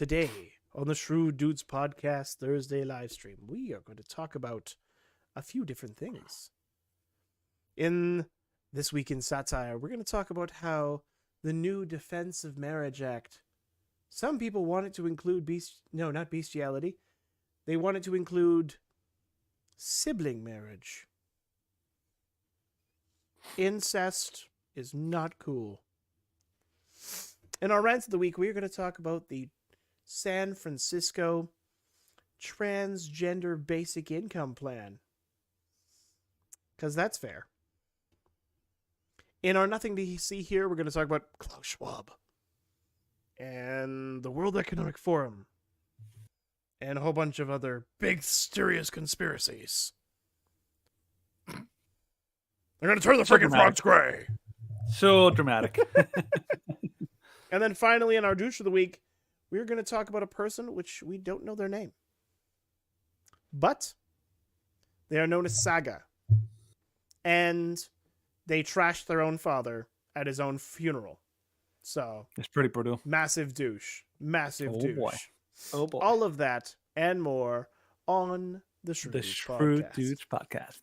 Today, on the Shrewd Dudes Podcast Thursday live stream, we are going to talk about a few different things. In This Week in Satire, we're going to talk about how the new Defense of Marriage Act, some people want it to include not bestiality. They want it to include sibling marriage. Incest is not cool. In our rants of the week, we're going to talk about the San Francisco transgender basic income plan. Because that's fair. In our Nothing to See here, we're going to talk about Klaus Schwab and the World Economic Forum and a whole bunch of other big, serious conspiracies. They're going to turn the freaking frogs gray. So dramatic. And then finally, in our douche of the week, we're going to talk about a person which we don't know their name. But they are known as Saga. And they trashed their own father at his own funeral. So it's pretty brutal. Massive douche. Massive douche. Boy. Oh boy. All of that and more on the Shrewd Dudes Podcast.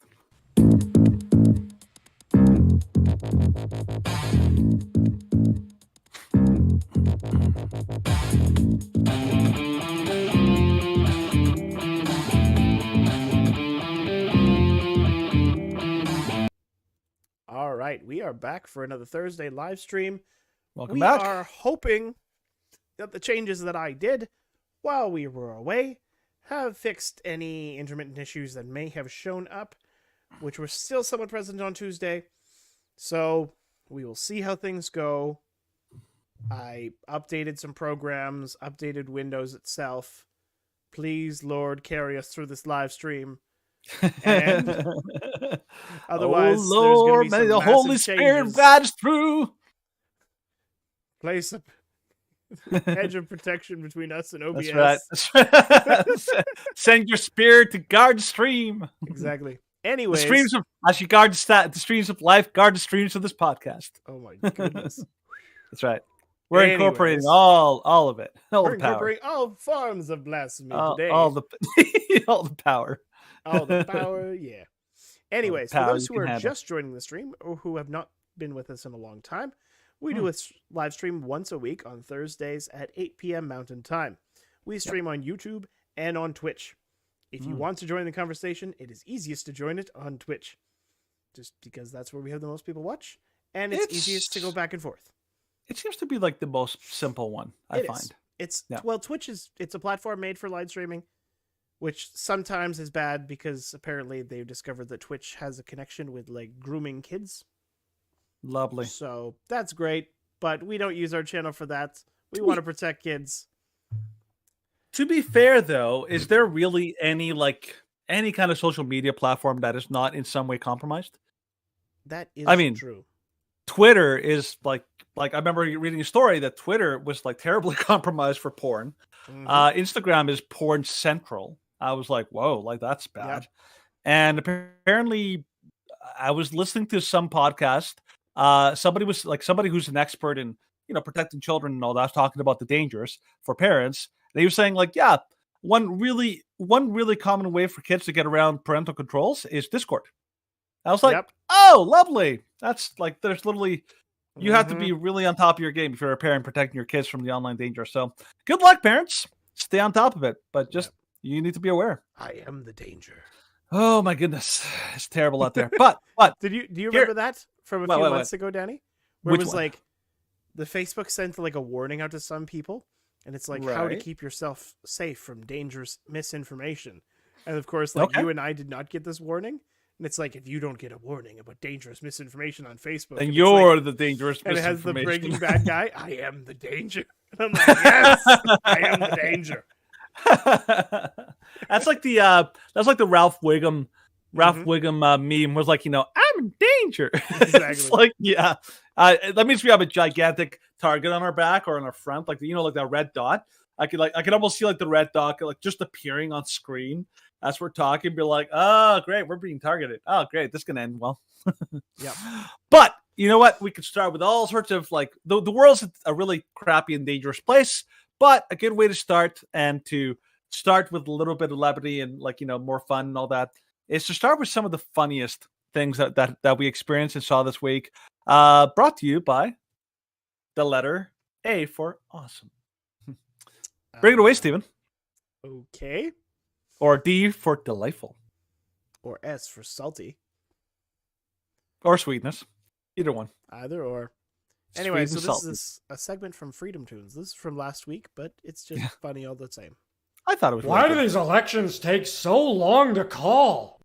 All right, we are back for another Thursday live stream. Welcome back. We are hoping that the changes that I did while we were away have fixed any intermittent issues that may have shown up, which were still somewhat present on Tuesday. So we will see how things go. I updated some programs, updated Windows itself. Please, Lord, carry us through this live stream. And otherwise, oh Lord, may the Holy Spirit guide us through. Place a hedge of protection between us and OBS. That's right. Send your spirit to guard the stream. Exactly. Anyways, the streams of as you guard the streams of life, guard the streams of this podcast. Oh my goodness. That's right. We're incorporating all of it. We're incorporating all forms of blasphemy today. All the power. All the power, yeah. Anyways, for those who are just joining the stream or who have not been with us in a long time, we do a live stream once a week on Thursdays at 8 p.m. Mountain Time. We stream on YouTube and on Twitch. If you want to join the conversation, it is easiest to join it on Twitch. Just because that's where we have the most people watch, and it's easiest to go back and forth. It seems to be like the most simple one, I find. Well, Twitch it's a platform made for live streaming, which sometimes is bad because apparently they've discovered that Twitch has a connection with like grooming kids. Lovely. So that's great, but we don't use our channel for that. We want to protect kids. To be fair, though, is there really any kind of social media platform that is not in some way compromised? That is true. Twitter is like I remember reading a story that Twitter was like terribly compromised for porn. Mm-hmm. Instagram is porn central. I was like, whoa, like that's bad. Yep. And apparently I was listening to some podcast. Somebody who's an expert in, protecting children and all that, talking about the dangers for parents. And he was saying like, yeah, one really common way for kids to get around parental controls is Discord. I was like, oh, lovely. That's like, there's literally, you have to be really on top of your game if you're a parent protecting your kids from the online danger. So good luck, parents. Stay on top of it, but just you need to be aware. I am the danger. Oh my goodness, it's terrible out there. But do you remember that from a few months ago, Danny? Where it was like the Facebook sent like a warning out to some people, and it's like how to keep yourself safe from dangerous misinformation. And of course, like you and I did not get this warning. And it's like, if you don't get a warning about dangerous misinformation on Facebook, then you're the dangerous misinformation. And it has the Breaking Bad guy, I am the danger. And I'm like, yes, I am the danger. That's like the Ralph Wiggum meme was like, I'm in danger. Exactly. It's like, that means we have a gigantic target on our back or on our front, like like that red dot. I could almost see like the red dot like just appearing on screen as we're talking, be like, oh great, we're being targeted. Oh great, this can end well. Yeah. But you know what? We could start with all sorts of like the world's a really crappy and dangerous place. But a good way to start, and to start with a little bit of levity and more fun and all that, is to start with some of the funniest things that we experienced and saw this week. Brought to you by the letter A for awesome. Bring it away, Stephen. Okay. Or D for delightful. Or S for salty. Or sweetness. Either one. Either or. Anyway, Sweet and so this salty. is a segment from Freedom Tunes. This is from last week, but it's just funny all the same. I thought it was Why really do good. these elections take so long to call?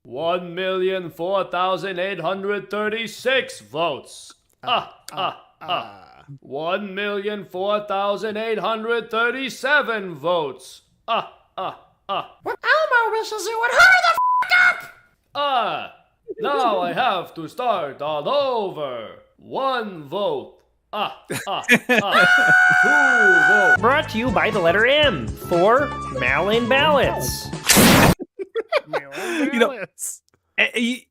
1,004,836 votes. 1,004,837 votes. What Elmo wishes you would hurry the Now I have to start all over. 1 vote. 2 votes. Brought to you by the letter M for mail-in ballots. You know,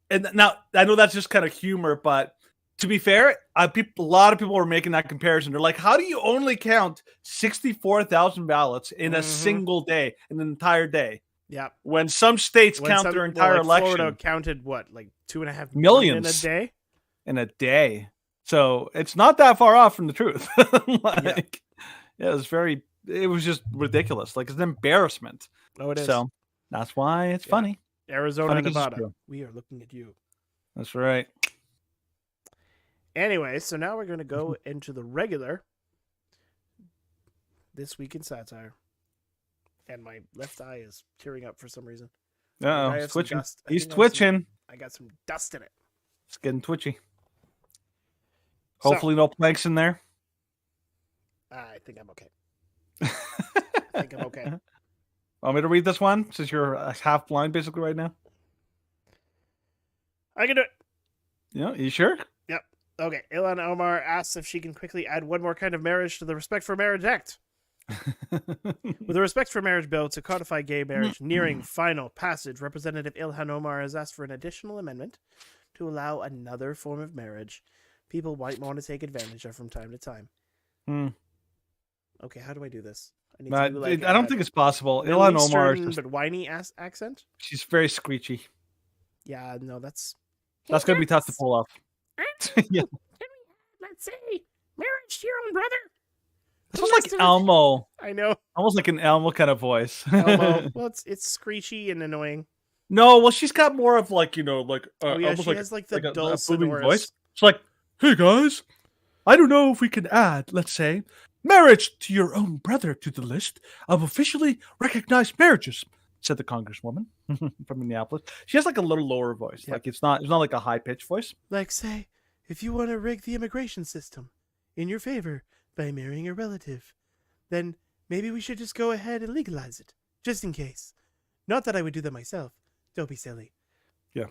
and now I know that's just kind of humor, but to be fair, a lot of people were making that comparison. They're like, how do you only count 64,000 ballots in a single day, in an entire day? Yeah. When some states count their entire election. Florida counted what, like 2.5 million in a day? In a day. So it's not that far off from the truth. It was just ridiculous. Like, it's an embarrassment. Oh, it is. So that's why it's funny. Arizona Funny and 'cause it's Nevada. true. We are looking at you. That's right. Anyway, so now we're going to go into the regular This Week in Satire. And my left eye is tearing up for some reason. I Uh-oh, have he's some twitching. dust. I He's think twitching. I got some dust in it. It's getting twitchy. So- Hopefully no planks in there. I think I'm okay. I think I'm okay. Want me to read this one since you're half blind basically right now? I can do it. Yeah, you sure? Okay, Ilhan Omar asks if she can quickly add one more kind of marriage to the Respect for Marriage Act. With the Respect for Marriage bill to codify gay marriage nearing final passage, Representative Ilhan Omar has asked for an additional amendment to allow another form of marriage people might want to take advantage of from time to time. Okay, how do I do this? I need to do like I don't think it's possible. Middle Ilhan Omar is Eastern, just, but whiny accent. she's very screechy. Yeah, no, that's That's going to be tough to pull off. Yeah. Let's say marriage to your own brother. It's almost like Elmo. I know. Almost like an Elmo kind of voice. Elmo. Well, it's screechy and annoying. No, well, she's got more of like, Oh yeah, almost she has like the a dull booming sonorous voice. It's like, hey guys, I don't know if we can add, let's say, marriage to your own brother to the list of officially recognized marriages, said the congresswoman from Minneapolis. She has like a little lower voice. Yep. Like it's not like a high pitched voice. Like, say, if you want to rig the immigration system in your favor by marrying a relative, then maybe we should just go ahead and legalize it, just in case. Not that I would do that myself. Don't be silly. Yeah.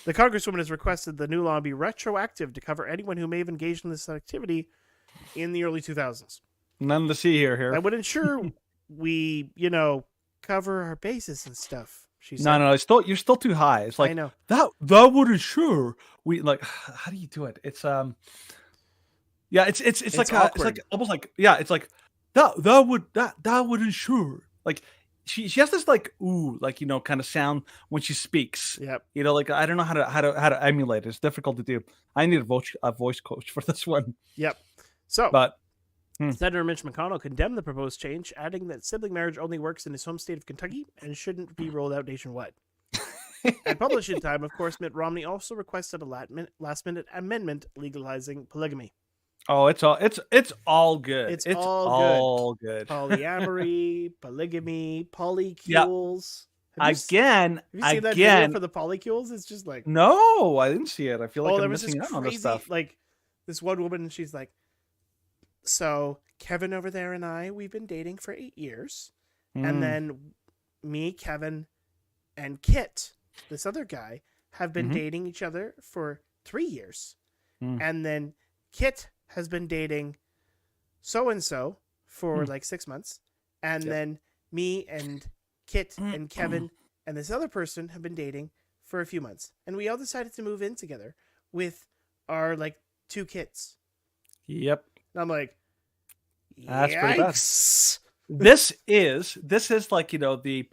The congresswoman has requested the new law be retroactive to cover anyone who may have engaged in this activity in the early 2000s. None to see here. That would ensure we, cover our bases and stuff. She said. No, you're still too high. It's like I know. that would ensure we like. How do you do it? It's yeah, it's like almost like it's like that would ensure like she has this like ooh like kind of sound when she speaks. Yep. Like I don't know how to emulate it. It's difficult to do. I need a voice coach for this one. Yep. So, But Senator Mitch McConnell condemned the proposed change, adding that sibling marriage only works in his home state of Kentucky and shouldn't be rolled out nationwide. At publishing time, of course, Mitt Romney also requested a last-minute amendment legalizing polygamy. oh, it's all good. It's all good. Polyamory, polygamy, polycules. Have you Again, seen that video again. for the polycules? It's just like, No, I didn't see it. I feel like there I'm was this missing out on this crazy, stuff. like, this one woman, and she's like, so Kevin over there and I, we've been dating for 8 years. And then me, Kevin, and Kit, this other guy, have been dating each other for 3 years. And then Kit has been dating so-and-so for like 6 months. And then me and Kit and Kevin and this other person have been dating for a few months. And we all decided to move in together with our like 2 kids. Yep. And I'm like, That's pretty bad. Yikes. This is like, the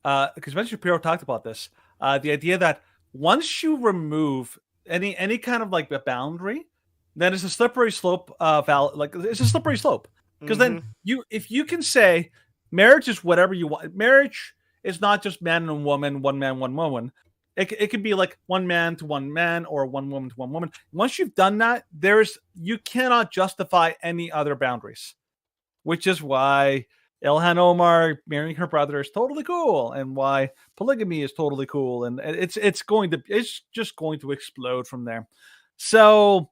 because Ben Shapiro talked about this. The idea that once you remove any kind of like a boundary, then it's a slippery slope. It's a slippery slope because then if you can say marriage is whatever you want, marriage is not just man and woman, one man, one woman. It could be like one man to one man or one woman to one woman. Once you've done that, you cannot justify any other boundaries, which is why Ilhan Omar marrying her brother is totally cool, and why polygamy is totally cool, and it's just going to explode from there. So,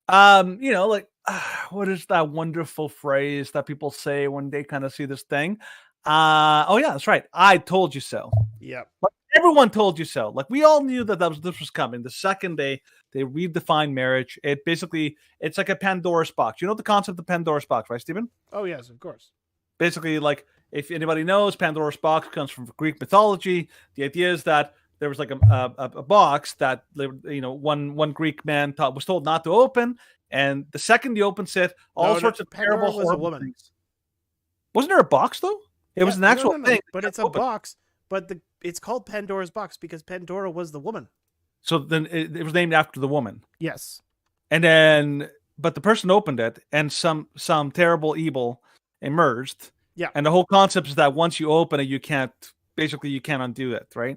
what is that wonderful phrase that people say when they kind of see this thing? Oh yeah, that's right. I told you so. Yep. Like, everyone told you so. Like we all knew that this was coming. The second they redefined marriage, it's like a Pandora's box. You know the concept of Pandora's box, right, Stephen? Oh yes, of course. Basically, like if anybody knows, Pandora's box comes from Greek mythology. The idea is that there was like a box that one Greek man was told not to open, and the second he opens it, sorts of terrible, horrible things. Wasn't there a box though? It was an actual thing, but it's a box. But it's called Pandora's box because Pandora was the woman. So then it was named after the woman. Yes. And then, but the person opened it, and some terrible evil emerged. Yeah. And the whole concept is that once you open it, you can't undo it, right?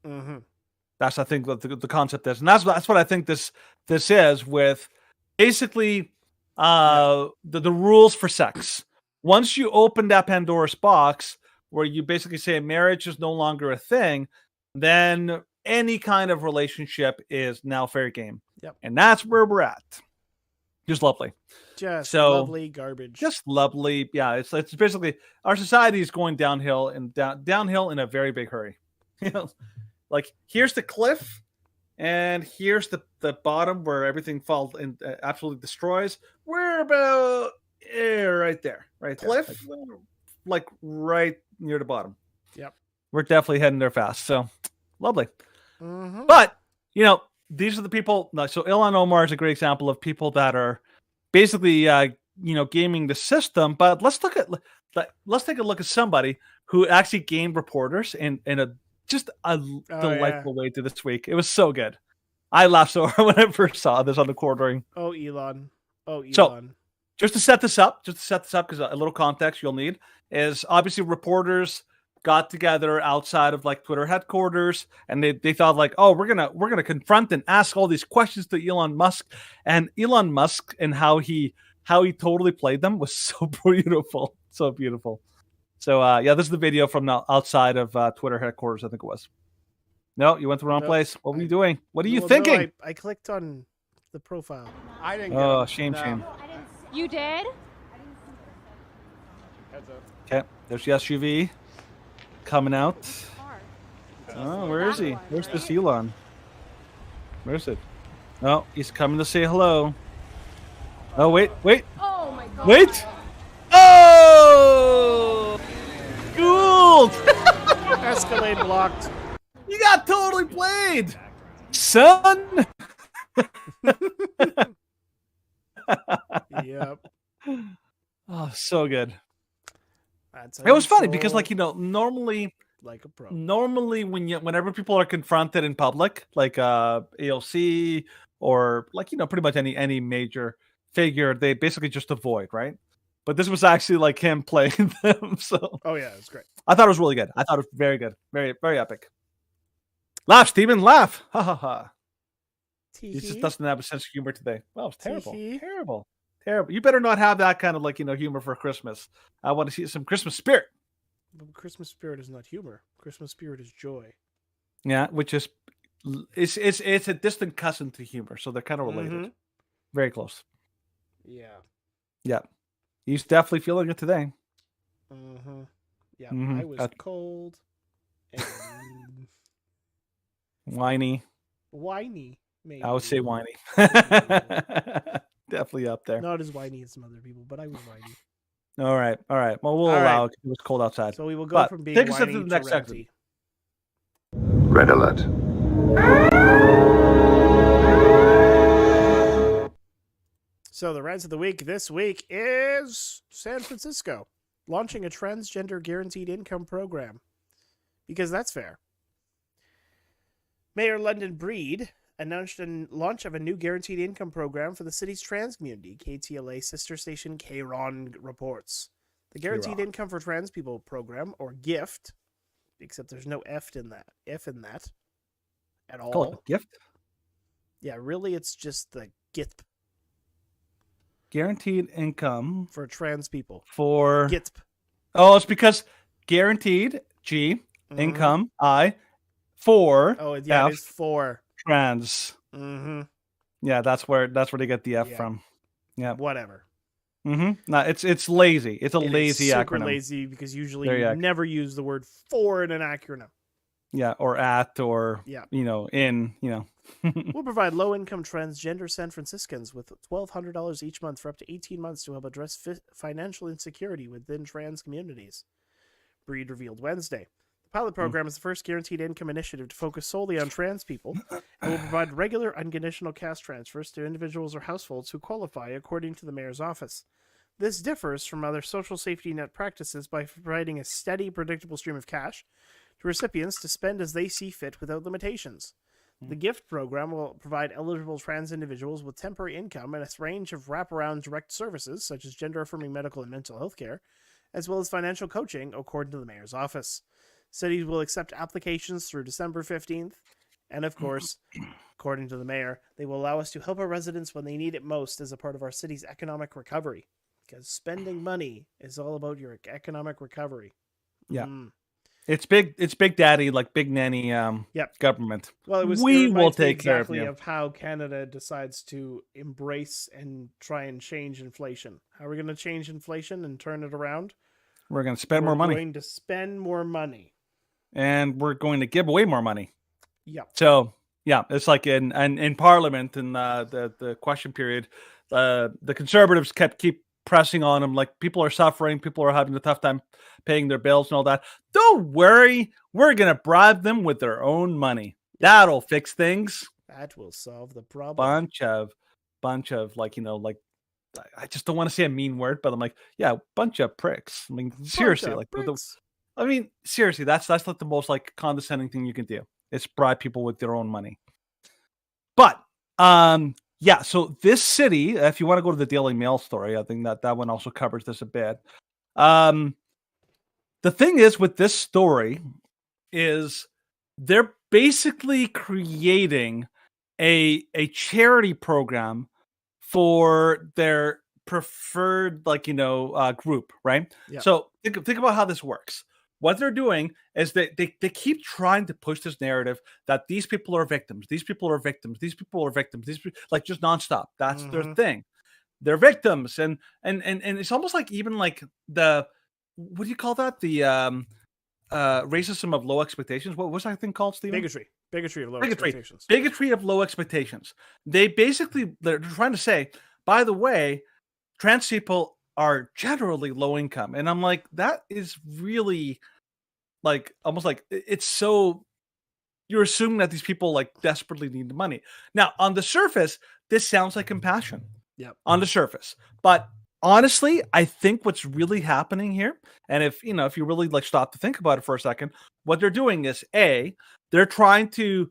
Mm-hmm. That's I think what the concept is, and that's what I think this is with basically the rules for sex. Once you open that Pandora's box, where you basically say marriage is no longer a thing, then any kind of relationship is now fair game. Yep. And that's where we're at. Just lovely. Lovely garbage. Just lovely. Yeah, it's basically our society is going downhill downhill in a very big hurry. Like here's the cliff, and here's the bottom where everything falls and absolutely destroys. We're about right there, right there. Cliff, like right near the bottom. Yep. We're definitely heading there fast. So lovely. Mm-hmm. But these are the people. So Ilhan Omar is a great example of people that are basically gaming the system. But let's take a look at somebody who actually gamed reporters in a delightful way to this week. It was so good. I laughed so hard when I first saw this on the quartering. Oh, Elon. So, just to set this up, because a little context you'll need is obviously reporters got together outside of like Twitter headquarters, and they thought like, oh, we're gonna confront and ask all these questions to Elon Musk, and Elon Musk and how he totally played them was so beautiful, so beautiful. So this is the video from outside of Twitter headquarters, I think it was. No, you went to the wrong place. What were you doing? What are you thinking? No, I clicked on the profile. I didn't. Oh, shame. You did? Okay, there's the SUV coming out. Oh, where is he? Where's this Elon? Where is it? Oh, he's coming to say hello. Oh, wait. Oh my god. Wait! Oh! Gould! Escalade blocked. You got totally played! Son! Yep. Oh, so good. It It was funny because, normally, like a pro. Normally, whenever people are confronted in public, like AOC or pretty much any major figure, they basically just avoid, right? But this was actually like him playing them. So, oh yeah, it's great. I thought it was really good. I thought it was very good, very very epic. Laugh, Steven, laugh! Ha ha ha! He just doesn't have a sense of humor today. Well, it's terrible, terrible. You better not have that kind of humor for Christmas. I want to see some Christmas spirit. But Christmas spirit is not humor. Christmas spirit is joy. Yeah, which is it's a distant cousin to humor, so they're kind of related. Mm-hmm. Very close. Yeah. He's definitely feeling it today. Mm-hmm. Yeah, Mhm. I was cold and Whiny. maybe. I would say whiny. Definitely up there. Not as whiny as some other people, but I was whiny. All right. Well, we'll All allow right. it. It was cold outside. So we will go But from being take us whiny into the next to section. ranty. Red alert. So the rants of the week this week is San Francisco launching a transgender guaranteed income program. Because that's fair. Mayor London Breed announced a launch of a new guaranteed income program for the city's trans community, KTLA sister station K-Ron reports. The Guaranteed Income for Trans People program, or GIFT, except there's no F in that at all. Call it a gift. Yeah, really, it's just the GITP Guaranteed income for trans people. for. GITP. Oh, it's because guaranteed G income I for Oh, yeah, F, it is for trans. Mm-hmm. Yeah, that's where they get the F Yeah. from. Yeah. Whatever. Mm-hmm. No, it's lazy. It's a It lazy is super acronym. lazy because usually There you you go. never use the word for in an acronym. Yeah, or at, or Yeah. in. We'll provide low-income transgender San Franciscans with $1,200 each month for up to 18 months to help address financial insecurity within trans communities. Breed revealed Wednesday. The pilot program is the first guaranteed income initiative to focus solely on trans people and will provide regular unconditional cash transfers to individuals or households who qualify according to the mayor's office. This differs from other social safety net practices by providing a steady, predictable stream of cash to recipients to spend as they see fit without limitations. The GIFT program will provide eligible trans individuals with temporary income and a range of wraparound direct services, such as gender-affirming medical and mental health care, as well as financial coaching, according to the mayor's office. Cities will accept applications through December 15th, and of course, according to the mayor, they will allow us to help our residents when they need it most as a part of our city's economic recovery. Because spending money is all about your economic recovery. Yeah. It's big daddy, like big nanny government. Well, it we reminds will me take care of exactly you. of how Canada decides to embrace and try and change inflation. How are we going to change inflation and turn it around? We're going to spend more money. We're going to spend more money. And we're going to give away more money. Yeah. So yeah, it's like in Parliament in the question period, the Conservatives keep pressing on them, like people are suffering, people are having a tough time paying their bills and all that. Don't worry, we're gonna bribe them with their own money. That'll fix things. That will solve the problem. Bunch of like I just don't want to say a mean word, but I'm like, yeah, bunch of pricks. I mean, seriously, like seriously, that's like the most like condescending thing you can do. It's bribe people with their own money. But yeah, so this city, if you want to go to the Daily Mail story, I think that one also covers this a bit. The thing is with this story is they're basically creating a charity program for their preferred group, right? Yeah. So think about how this works. What they're doing is they keep trying to push this narrative that these people are victims, these people are victims, these people are victims, like just nonstop. That's their thing. They're victims, and it's almost like even like the what do you call that? The racism of low expectations. What was that thing called, Stephen? Bigotry of low expectations. Bigotry of low expectations. They're trying to say, by the way, trans people are generally low income. And I'm like, that is really like almost like it's so you're assuming that these people like desperately need the money. Now, on the surface, this sounds like compassion. Yeah. On the surface. But honestly, I think what's really happening here, and if you really like stop to think about it for a second, what they're doing is they're trying to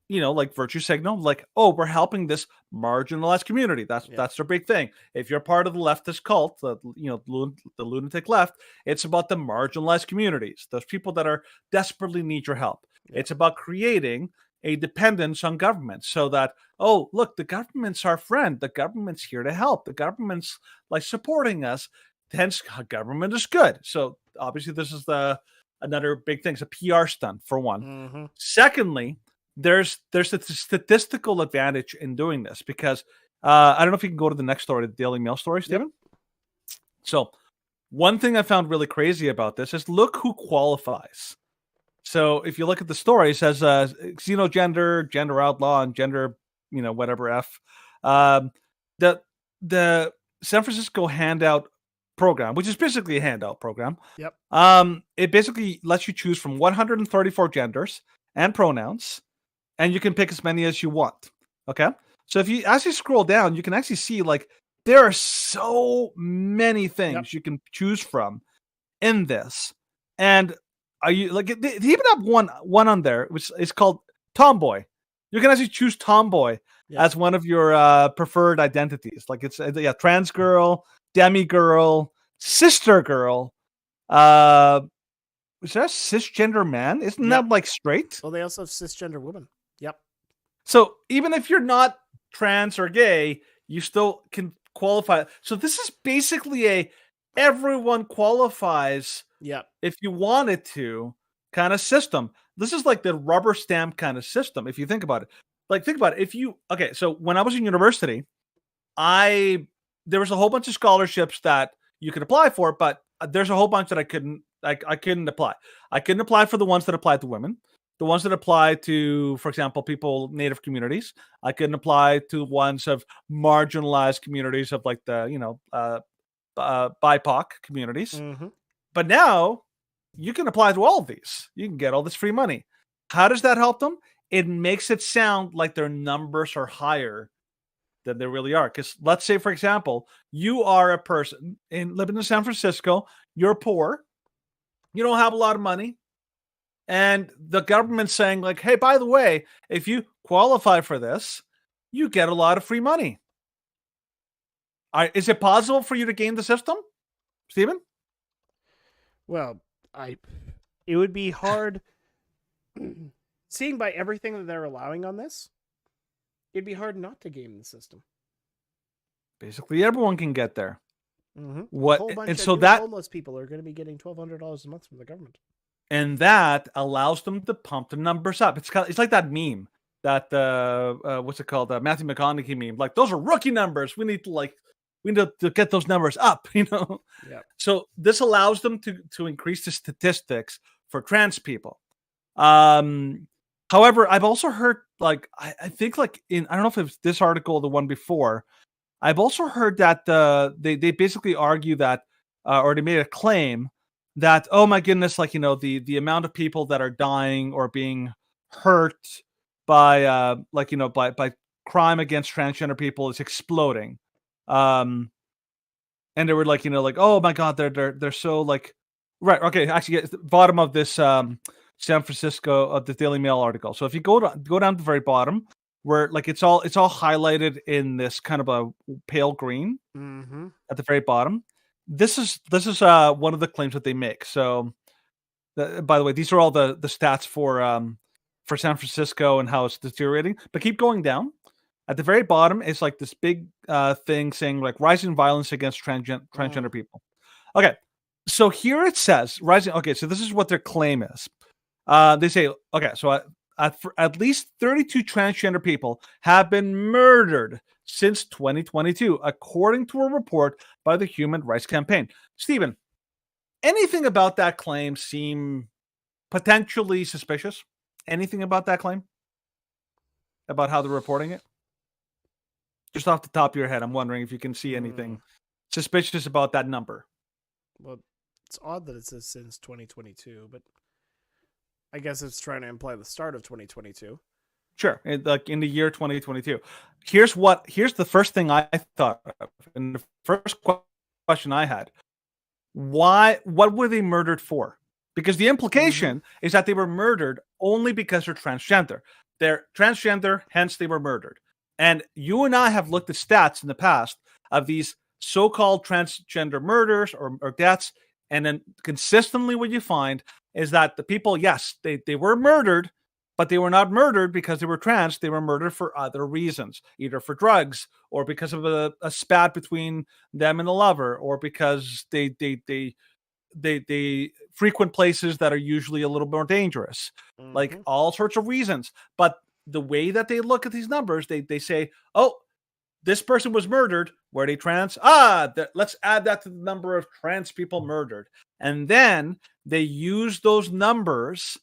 like virtue signal, like, oh, we're helping this marginalized community. That's their big thing. If you're part of the leftist cult, the lunatic left, it's about the marginalized communities, those people that are desperately need your help. Yeah. It's about creating a dependence on government so that, oh, look, the government's our friend. The government's here to help. The government's like supporting us. Hence, government is good. So obviously, this is another big thing. It's a PR stunt for one. Secondly, there's a statistical advantage in doing this because I don't know if you can go to the next story, the Daily Mail story, Stephen. Yep. So one thing I found really crazy about this is look who qualifies. So if you look at the story, it says xenogender, gender outlaw, and gender, whatever F. The San Francisco handout program, which is basically a handout program. Yep. It basically lets you choose from 134 genders and pronouns. And you can pick as many as you want. Okay. So as you scroll down, you can actually see like there are so many things you can choose from in this. And are you like they even have one on there which is called Tomboy. You can actually choose Tomboy as one of your preferred identities. Like it's trans girl, demi girl, sister girl. Is that a cisgender man? Isn't that like straight? Well, they also have cisgender women. Yep. So even if you're not trans or gay, you still can qualify. So this is basically everyone qualifies if you wanted to kind of system. This is like the rubber stamp kind of system, if you think about it. Like, think about it. So when I was in university, there was a whole bunch of scholarships that you could apply for, but there's a whole bunch that I couldn't apply. I couldn't apply for the ones that applied to women, the ones that apply to, for example, people, Native communities. I couldn't apply to ones of marginalized communities of like the, BIPOC communities. Mm-hmm. But now you can apply to all of these. You can get all this free money. How does that help them? It makes it sound like their numbers are higher than they really are. Because let's say, for example, you are a person living in San Francisco, you're poor, you don't have a lot of money, and the government's saying like, hey, by the way, if you qualify for this, you get a lot of free money. Is it possible for you to game the system, Stephen? Well, it would be hard. Seeing by everything that they're allowing on this, it'd be hard not to game the system. Basically, everyone can get there. Mm-hmm. What? A whole bunch And of so new that homeless people are going to be getting $1,200 a month from the government, and that allows them to pump the numbers up. It's like that meme that what's it called? Matthew McConaughey meme. Like, those are rookie numbers. We need to get those numbers up. Yeah. So this allows them to increase the statistics for trans people. However, I've also heard, like, I think, like, I don't know if it's this article or the one before, I've also heard that they basically argue that, or they made a claim that, oh my goodness, like, the amount of people that are dying or being hurt by, by crime against transgender people is exploding. And they were like, oh my God, they're so like, right. Okay. Actually, at the bottom of this, San Francisco of the Daily Mail article. So if you go down to the very bottom, where like it's all highlighted in this kind of a pale green at the very bottom. This is one of the claims that they make. So, by the way, these are all the stats for San Francisco and how it's deteriorating. But keep going down. At the very bottom, it's like this big thing saying like rising violence against transgender people. Okay, so here it says rising. Okay, so this is what their claim is. They say, okay, so at least 32 transgender people have been murdered since 2022, according to a report by the Human Rights Campaign. Stephen, anything about that claim seem potentially suspicious? Anything about that claim? About how they're reporting it? Just off the top of your head, I'm wondering if you can see anything suspicious about that number. Well, it's odd that it says since 2022, but I guess it's trying to imply the start of 2022. Sure, like in the year 2022. Here's the first thing I thought of, and the first question I had: what were they murdered for? Because the implication is that they were murdered only because they're transgender. They're transgender, hence they were murdered. And you and I have looked at stats in the past of these so-called transgender murders or deaths, and then consistently what you find is that the people, yes, they were murdered, but they were not murdered because they were trans. They were murdered for other reasons, either for drugs or because of a spat between them and the lover, or because they frequent places that are usually a little more dangerous, like all sorts of reasons. But the way that they look at these numbers, they say, oh, this person was murdered. Were they trans? Let's add that to the number of trans people murdered. And then they use those numbers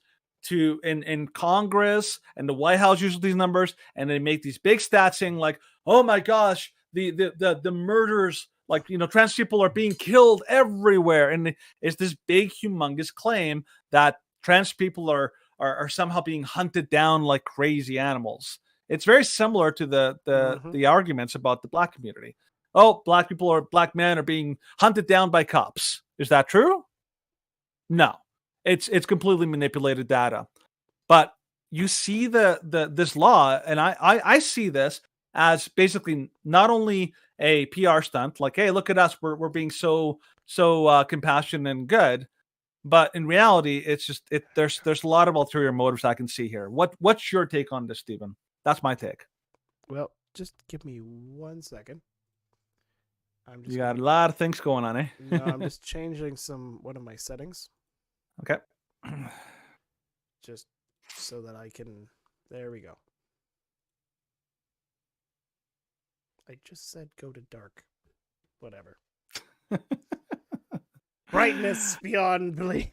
to in Congress, and the White House uses these numbers, and they make these big stats saying like, oh my gosh, the murders, like, trans people are being killed everywhere. And it's this big, humongous claim that trans people are somehow being hunted down like crazy animals. It's very similar to the arguments about the Black community. oh, black people or black men are being hunted down by cops. Is that true? No, it's completely manipulated data. But you see this law, and I see this as basically not only a PR stunt, like, hey, look at us, we're being so compassionate and good, but in reality, it's just there's a lot of ulterior motives I can see here. What's your take on this, Stephen? That's my take. Well, just give me 1 second. You got a lot of things going on, eh? No, I'm just changing one of my settings. Okay. Just so that I can. There we go. I just said go to dark. Whatever. Brightness beyond belief.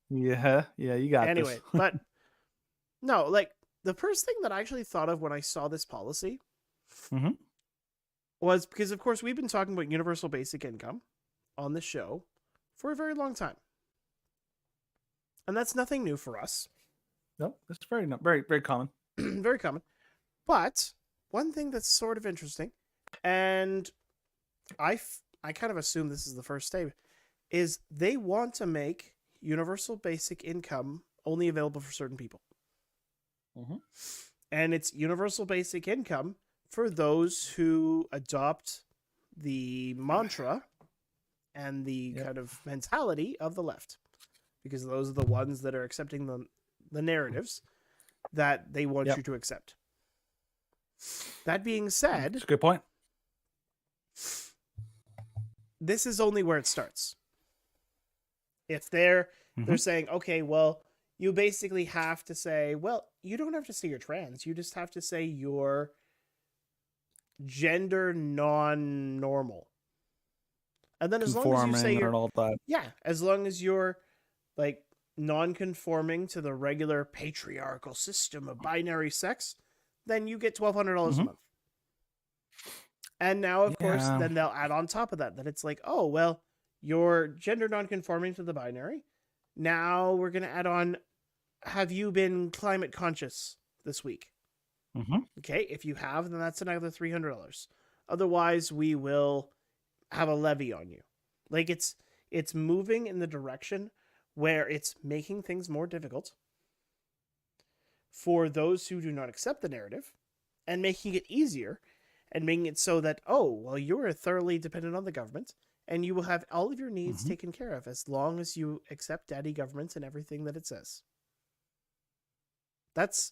Yeah, you got Anyway, this. but no, like the first thing that I actually thought of when I saw this policy Mhm. was because, of course, we've been talking about universal basic income on the show for a very long time. And that's nothing new for us. No, it's very, very common. Very common. But one thing that's sort of interesting, and I kind of assume this is the first step, is they want to make universal basic income only available for certain people. Mhm. And it's universal basic income for those who adopt the mantra and the kind of mentality of the left, because those are the ones that are accepting the narratives that they want you to accept. That being said, That's a good point. this is only where it starts. If they're saying, okay, well, you basically have to say, well, you don't have to say you're trans. You just have to say you're gender non-normal. And then as long as you say you're, and all that. yeah, as long as you're like non-conforming to the regular patriarchal system of binary sex, then you get $1,200 a month. And now, of course, then they'll add on top of that it's like, oh, well, you're gender non-conforming to the binary. Now we're going to add on, have you been climate conscious this week? Okay, if you have, then that's another $300. Otherwise, we will have a levy on you. Like it's moving in the direction where it's making things more difficult for those who do not accept the narrative, and making it easier and making it so that, oh, well, you're thoroughly dependent on the government and you will have all of your needs taken care of as long as you accept daddy government and everything that it says. That's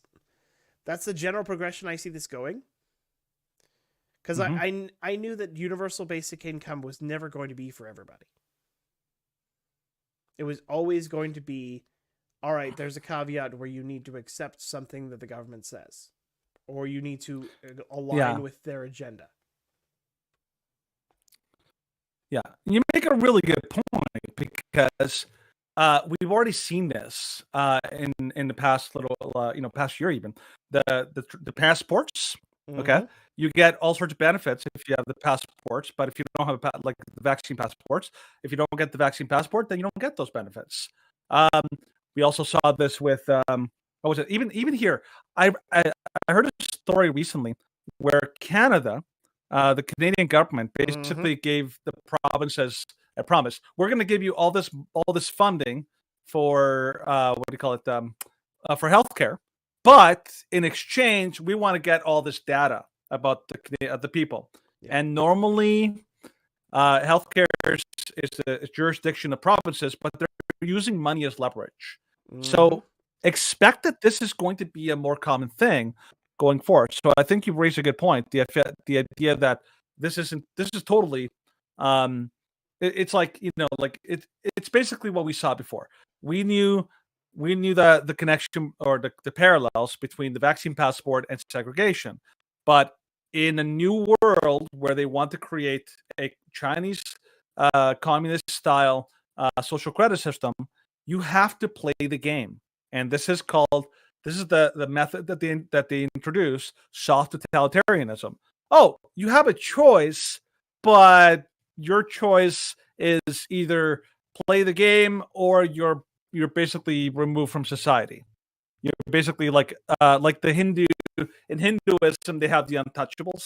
the general progression I see this going. Because I knew that universal basic income was never going to be for everybody. It was always going to be, all right, there's a caveat where you need to accept something that the government says, or you need to align with their agenda. Yeah, you make a really good point, because we've already seen this in the past past year even. The passports. Okay, you get all sorts of benefits if you have the passports, but if you don't have like the vaccine passports, if you don't get the vaccine passport, then you don't get those benefits. We also saw this with what was it? Even here, I heard a story recently where Canada, the Canadian government, basically gave the provinces a promise: we're going to give you all this funding for what do you call it, for healthcare. But in exchange, we want to get all this data about the people. Yeah. And normally, healthcare is a jurisdiction of provinces, but they're using money as leverage. So expect that this is going to be a more common thing going forward. So I think you've raised a good point. The idea that this is totally, it's like, it's basically what we saw before. We knew the connection or the parallels between the vaccine passport and segregation. But in a new world where they want to create a Chinese communist style social credit system, you have to play the game. And this is the method that they introduce, soft totalitarianism. Oh, you have a choice, but your choice is either play the game or you're basically removed from society. You're basically like the in Hinduism, they have the untouchables,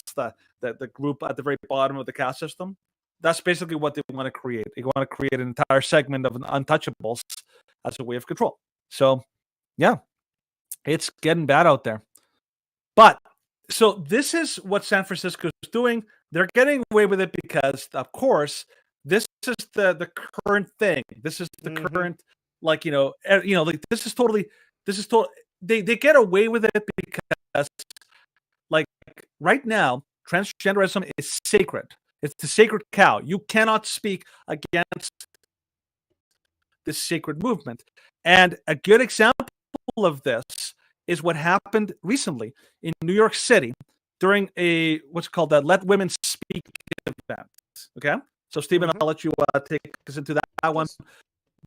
the group at the very bottom of the caste system. That's basically what they want to create. They want to create an entire segment of untouchables as a way of control. So, yeah, it's getting bad out there. But so this is what San Francisco is doing. They're getting away with it because, of course, this is the current thing. This is the current, like like this is total. They get away with it because, like, right now, transgenderism is sacred. It's the sacred cow. You cannot speak against this sacred movement. And a good example of this is what happened recently in New York City during what's called the Let Women Speak event. Okay? So, Stephen, I'll let you take us into that one.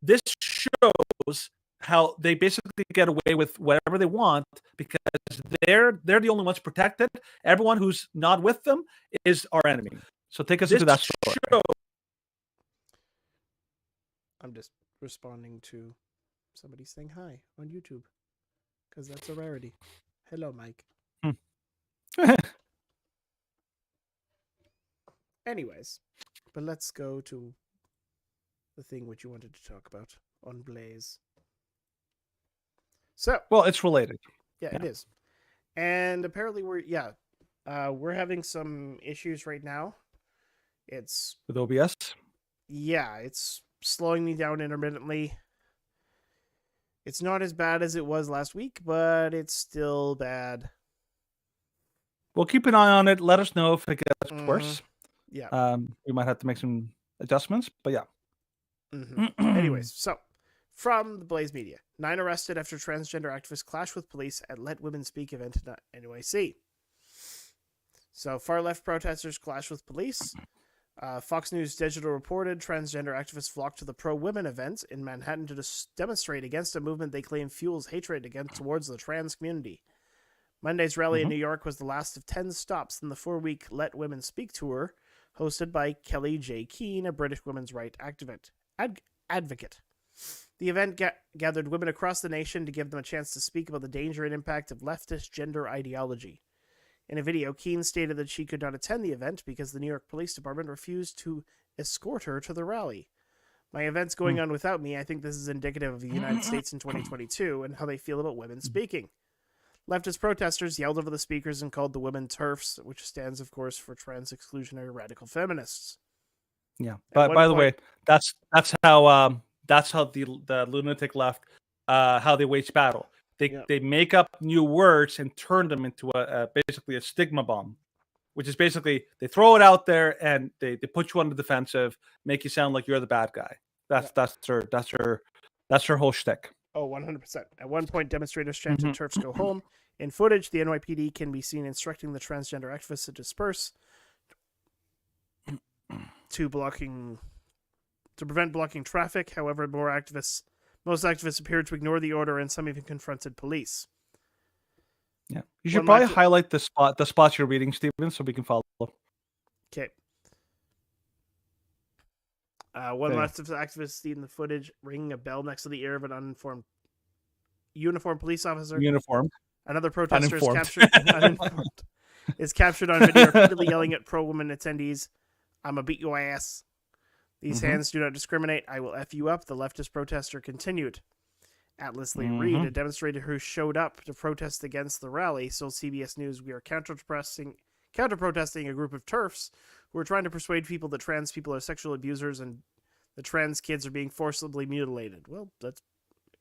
This shows how they basically get away with whatever they want because they're the only ones protected. Everyone who's not with them is our enemy. So take us into that story. I'm just responding to somebody saying hi on YouTube because that's a rarity. Hello, Mike. Anyways, but let's go to the thing which you wanted to talk about on Blaze. So, well, it's related. Yeah, it is. And apparently we're having some issues right now. It's with OBS? Yeah, it's slowing me down intermittently. It's not as bad as it was last week, but it's still bad. We'll keep an eye on it. Let us know if it gets worse. Yeah. We might have to make some adjustments, but yeah. Anyways, so from the Blaze Media, 9 arrested after transgender activists clash with police at Let Women Speak event in NYC. So far left protesters clash with police. Fox News Digital reported transgender activists flocked to the pro-women event in Manhattan to demonstrate against a movement they claim fuels hatred towards the trans community. Monday's rally in New York was the last of 10 stops in the 4-week Let Women Speak tour, hosted by Kelly J. Keane, a British women's rights advocate. The event gathered women across the nation to give them a chance to speak about the danger and impact of leftist gender ideology. In a video, Keane stated that she could not attend the event because the New York Police Department refused to escort her to the rally. My event's going on without me. I think this is indicative of the United States in 2022 and how they feel about women speaking. Leftist protesters yelled over the speakers and called the women TERFs, which stands, of course, for trans exclusionary radical feminists. Yeah, but by the way, that's how the lunatic left how they wage battle. They make up new words and turn them into basically a stigma bomb, which is basically they throw it out there and they put you on the defensive, make you sound like you're the bad guy. That's her whole shtick. Oh, 100%. At one point, demonstrators chanted "TERFs go home." In footage, the NYPD can be seen instructing the transgender activists to disperse to prevent blocking traffic. However, most activists appeared to ignore the order, and some even confronted police. Yeah, you should probably highlight the spots you're reading, Stephen, so we can follow. Okay. One leftist activist seen the footage ringing a bell next to the ear of an uniformed police officer. Uniformed. Another protester is captured on video repeatedly yelling at pro-women attendees, "I'm gonna beat your ass. These hands do not discriminate. I will F you up," the leftist protester continued. Atlas Lee Reed, a demonstrator who showed up to protest against the rally, told CBS News, "We are counter-protesting a group of TERFs who are trying to persuade people that trans people are sexual abusers and the trans kids are being forcibly mutilated." Well, that's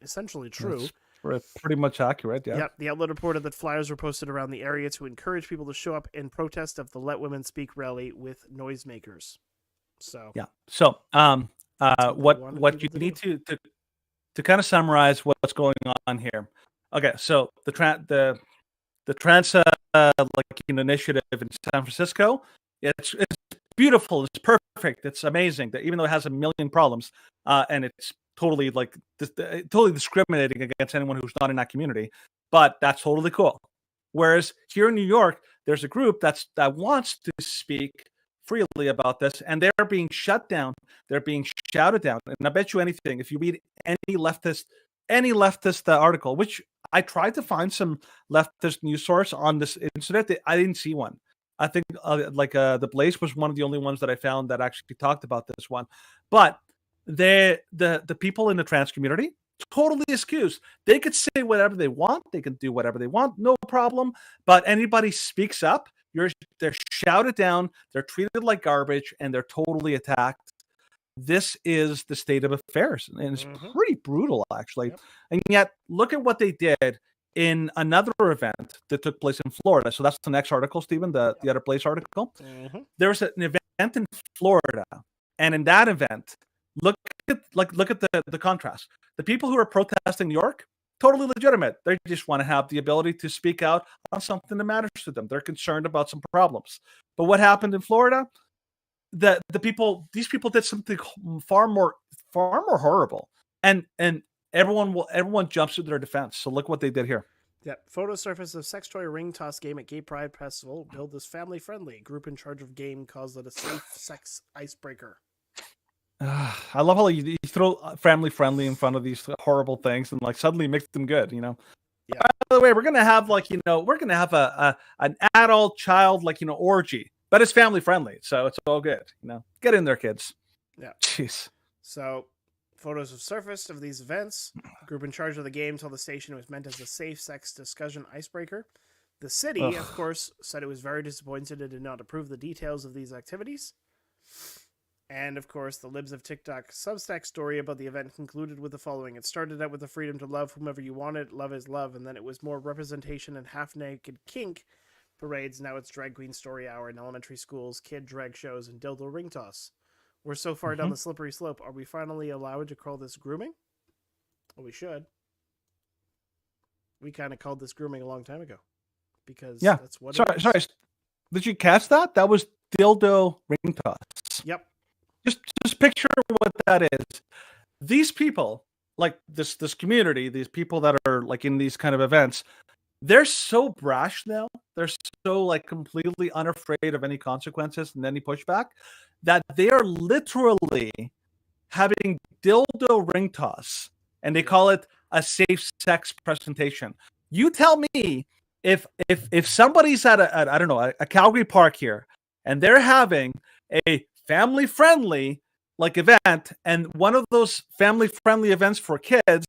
essentially true. That's pretty much accurate, yeah. Yep. The outlet reported that flyers were posted around the area to encourage people to show up in protest of the Let Women Speak rally with noisemakers. So yeah. So what you need to kind of summarize what's going on here. Okay, so the trans initiative in San Francisco, it's beautiful, it's perfect, it's amazing. That even though it has a million problems, and it's totally totally discriminating against anyone who's not in that community, but that's totally cool. Whereas here in New York, there's a group that wants to speak freely about this, and they're being shut down. They're being shouted down. And I bet you anything, if you read any leftist any leftist article, which I tried to find some leftist news source on this incident. I didn't see one. I think the Blaze was one of the only ones that I found that actually talked about this one. But the people in the trans community totally excused. They could say whatever they want. They can do whatever they want, no problem. But anybody speaks up, they're shouted down. They're treated like garbage, and they're totally attacked. This is the state of affairs, and it's pretty brutal, actually. Yep. And yet, look at what they did in another event that took place in Florida. So that's the next article, Stephen, the other Blaze article. There was an event in Florida, and in that event, look at the contrast. The people who are protesting New York, totally legitimate. They just want to have the ability to speak out on something that matters to them. They're concerned about some problems. But what happened in Florida? These people did something far more horrible, and everyone jumps to their defense. So look what they did here. Yep. Photo surface of sex toy ring toss game at Gay Pride Festival. Billed as family friendly. Group in charge of game calls it a safe sex icebreaker. I love how you throw family friendly in front of these horrible things and like suddenly make them good. You know. Yeah. By the way, we're gonna have an adult child orgy. But it's family friendly, so it's all good. Get in there, kids. Yeah. Jeez. So, photos have surfaced of these events. The group in charge of the game told the station it was meant as a safe sex discussion icebreaker. The city, of course, said it was very disappointed and did not approve the details of these activities. And, of course, the Libs of TikTok Substack story about the event concluded with the following. It started out with the freedom to love whomever you wanted. Love is love. And then it was more representation and half-naked kink parades. Now it's drag queen story hour in elementary schools, kid drag shows, and dildo ring toss. We're so far down the slippery slope. Are we finally allowed to call this grooming? Well, we should. We kind of called this grooming a long time ago because that's what. Sorry. Did you catch that? That was dildo ring toss. Yep. Just picture what that is. These people, like this community, these people that are like in these kind of events. They're so brash now. They're so completely unafraid of any consequences and any pushback that they are literally having dildo ring toss, and they call it a safe sex presentation. You tell me if somebody's at a Calgary park here, and they're having a family friendly event, and one of those family friendly events for kids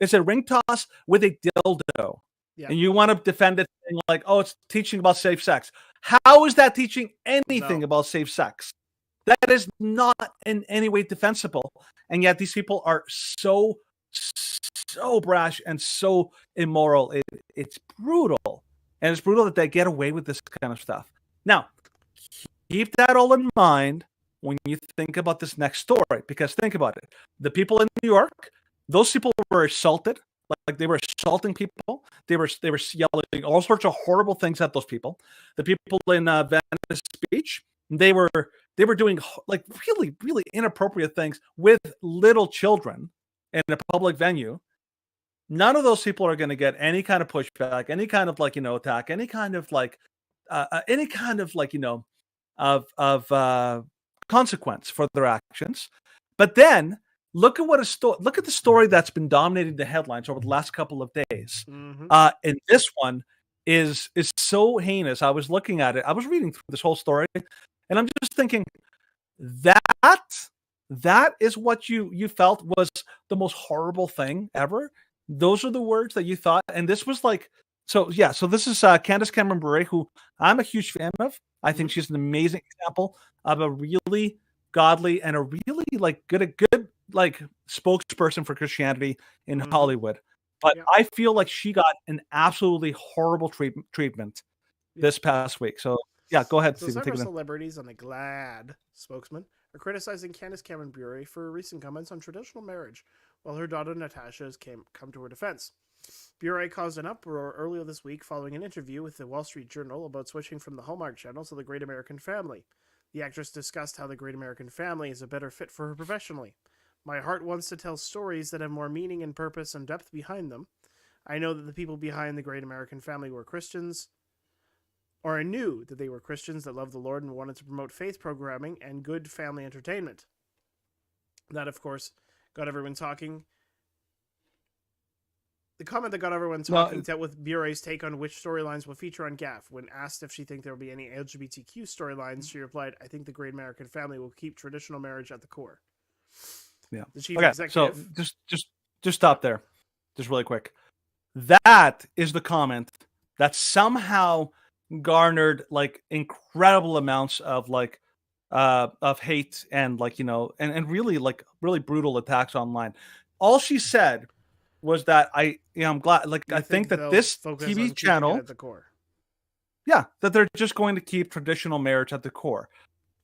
it's a ring toss with a dildo. Yeah. And you want to defend it saying it's teaching about safe sex. How is that teaching anything about safe sex? That is not in any way defensible. And yet these people are so brash and so immoral. It's brutal. And it's brutal that they get away with this kind of stuff. Now, keep that all in mind when you think about this next story, because think about it. The people in New York, those people were assaulted, like they were assaulting people. They were yelling all sorts of horrible things at those people. The people in Venice Beach, they were doing really, really inappropriate things with little children in a public venue. None of those people are going to get any kind of pushback, any kind of attack, any kind of consequence for their actions. But then look at the story that's been dominating the headlines over the last couple of days. And this one is so heinous. I was looking at it. I was reading through this whole story, and I'm just thinking that is what you felt was the most horrible thing ever. Those are the words that you thought, and this was so this is Candace Cameron Bure, who I'm a huge fan of. I think she's an amazing example of a really godly and a really good spokesperson for Christianity in Hollywood. But I feel like she got an absolutely horrible treatment this past week. So go ahead, So Stephen. several celebrities on the GLAAD spokesman are criticizing Candace Cameron Bure for recent comments on traditional marriage, while her daughter Natasha has come to her defense. Bure caused an uproar earlier this week following an interview with the Wall Street Journal about switching from the Hallmark Channel to the Great American Family. The actress discussed how the Great American Family is a better fit for her professionally. My heart wants to tell stories that have more meaning and purpose and depth behind them. I know that the people behind the Great American Family were Christians, or I knew that they were Christians that loved the Lord and wanted to promote faith programming and good family entertainment. That, of course, got everyone talking, the comment that got everyone talking dealt with Bure's take on which storylines will feature on GAF. When asked if she think there will be any LGBTQ storylines, she replied, "I think the Great American Family will keep traditional marriage at the core." Yeah. The chief Okay, executive. so just stop there, just really quick. That is the comment that somehow garnered like incredible amounts of like of hate and like and really like really brutal attacks online. All she said was that I'm glad, like I think that they'll this focus TV on keeping it channel at the core. that they're just going to keep traditional marriage at the core.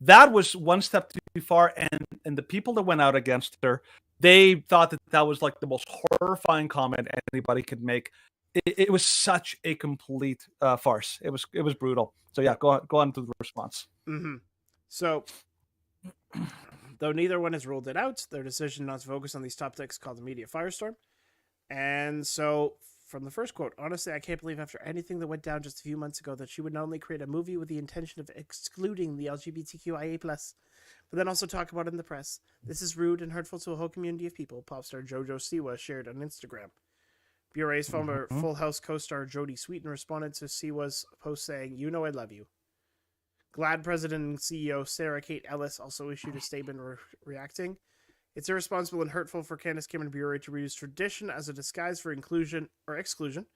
That was one step too far, and the people that went out against her, they thought that was like the most horrifying comment anybody could make. It was such a complete farce. It was brutal. So yeah, go on to the response. Mm-hmm. So, though neither one has ruled it out, their decision not to focus on these topics caused a media firestorm. And so, from the first quote, "Honestly, I can't believe after anything that went down just a few months ago that she would not only create a movie with the intention of excluding the LGBTQIA+, but then also talk about it in the press. This is rude and hurtful to a whole community of people," pop star JoJo Siwa shared on Instagram. Bure's former Full House co-star Jodie Sweetin responded to Siwa's post saying, "You know I love you." GLAAD president and CEO Sarah Kate Ellis also issued a statement reacting. "It's irresponsible and hurtful for Candace Cameron Bure to use tradition as a disguise for inclusion or exclusion."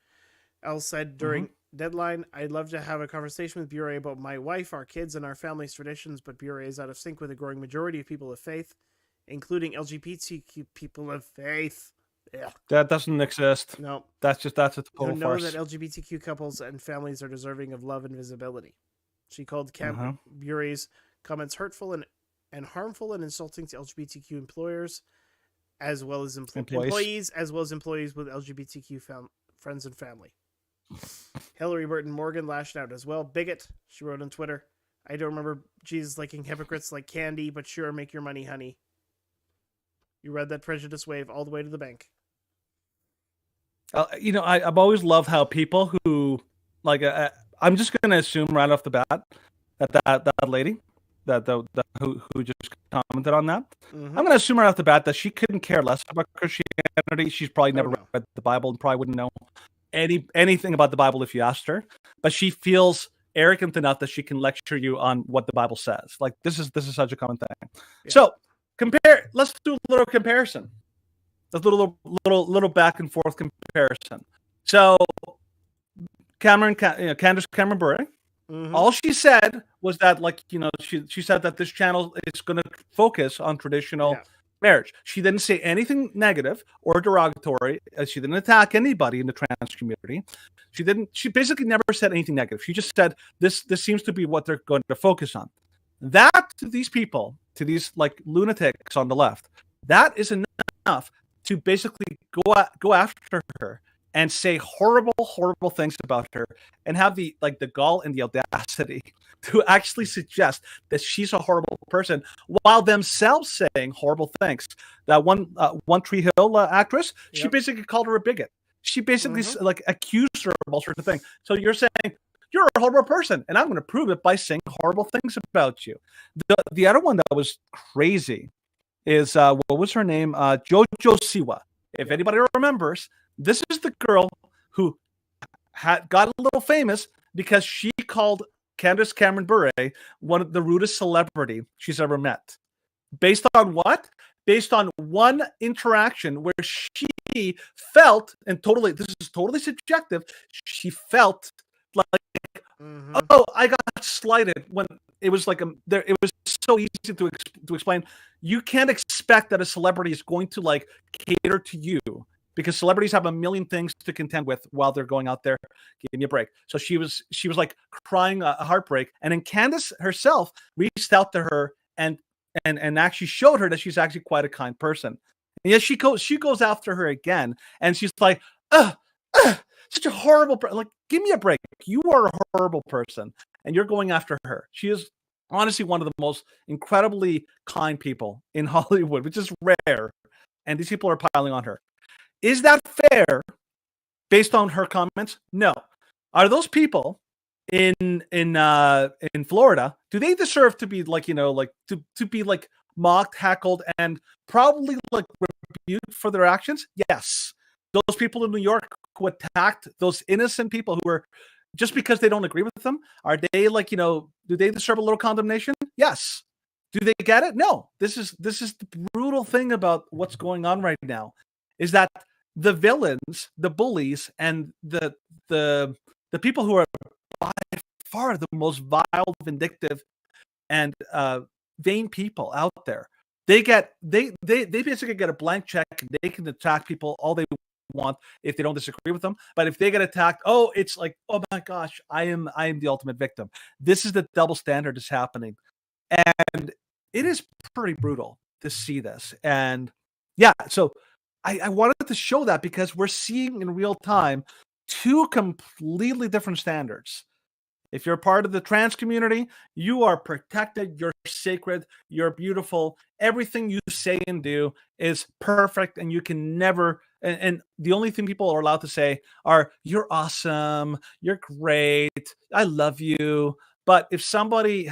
Ellis said during Deadline, "I'd love to have a conversation with Bure about my wife, our kids, and our family's traditions, but Bure is out of sync with a growing majority of people of faith, including LGBTQ people of faith." Yeah. That doesn't exist. No. That's a total Who know farce. that LGBTQ couples and families are deserving of love and visibility. She called Bure's comments hurtful and harmful and insulting to LGBTQ employers, as well as employees, as well as employees with LGBTQ friends and family. Hillary Burton Morgan lashed out as well. "Bigot," she wrote on Twitter. "I don't remember Jesus liking hypocrites like candy, but sure, make your money, honey." You read that prejudice wave all the way to the bank. I've always loved how people who like I'm just going to assume right off the bat that lady who just commented on that. I'm going to assume right off the bat that she couldn't care less about Christianity. She's probably never read the Bible and probably wouldn't know anything about the Bible if you asked her. But she feels arrogant enough that she can lecture you on what the Bible says. Like this is such a common thing. Yeah. So let's do a little comparison. A little back and forth comparison. So Candace Cameron Bure, all she said was that she said that this channel is going to focus on traditional marriage. She didn't say anything negative or derogatory. She didn't attack anybody in the trans community. She basically never said anything negative. She just said this seems to be what they're going to focus on. That to these people, to these like lunatics on the left, that is enough to basically go after her and say horrible things about her and have the gall and the audacity to actually suggest that she's a horrible person while themselves saying horrible things. That one Tree Hill actress, she basically called her a bigot. She basically accused her of all sorts of things. So you're saying you're a horrible person, and I'm going to prove it by saying horrible things about you. The other one that was crazy is what was her name? JoJo Siwa. If anybody remembers, this is the girl who got a little famous because she called Candace Cameron Bure one of the rudest celebrity she's ever met. Based on what? Based on one interaction where she felt, and this is totally subjective, she felt like, oh, I got slighted when it was like it was so easy to explain. You can't expect that a celebrity is going to like cater to you because celebrities have a million things to contend with while they're going out there. Give me a break. So she was like crying a heartbreak, and then Candace herself reached out to her and actually showed her that she's actually quite a kind person. And yet she goes after her again, and she's like, such a horrible person. Like, give me a break. You are a horrible person, and you're going after her. She is honestly one of the most incredibly kind people in Hollywood, which is rare. And these people are piling on her. Is that fair based on her comments? No. Are those people in Florida, do they deserve to be to be like mocked, heckled, and probably like rebuked for their actions? Yes. those people in New York who attacked those innocent people who were just because they don't agree with them, are they like, do they deserve a little condemnation? Yes. Do they get it? No. This is the brutal thing about what's going on right now, is that the villains, the bullies, and the people who are by far the most vile, vindictive, and vain people out there, they basically get a blank check. They can attack people all they want if they don't disagree with them. But if they get attacked, it's like, oh my gosh, I am the ultimate victim. This is the double standard that's happening, and it is pretty brutal to see this. And yeah, so I wanted to show that because we're seeing in real time two completely different standards. If you're part of the trans community, you are protected, you're sacred, you're beautiful. Everything you say and do is perfect, and you can never, and the only thing people are allowed to say are, you're awesome, you're great, I love you. But if somebody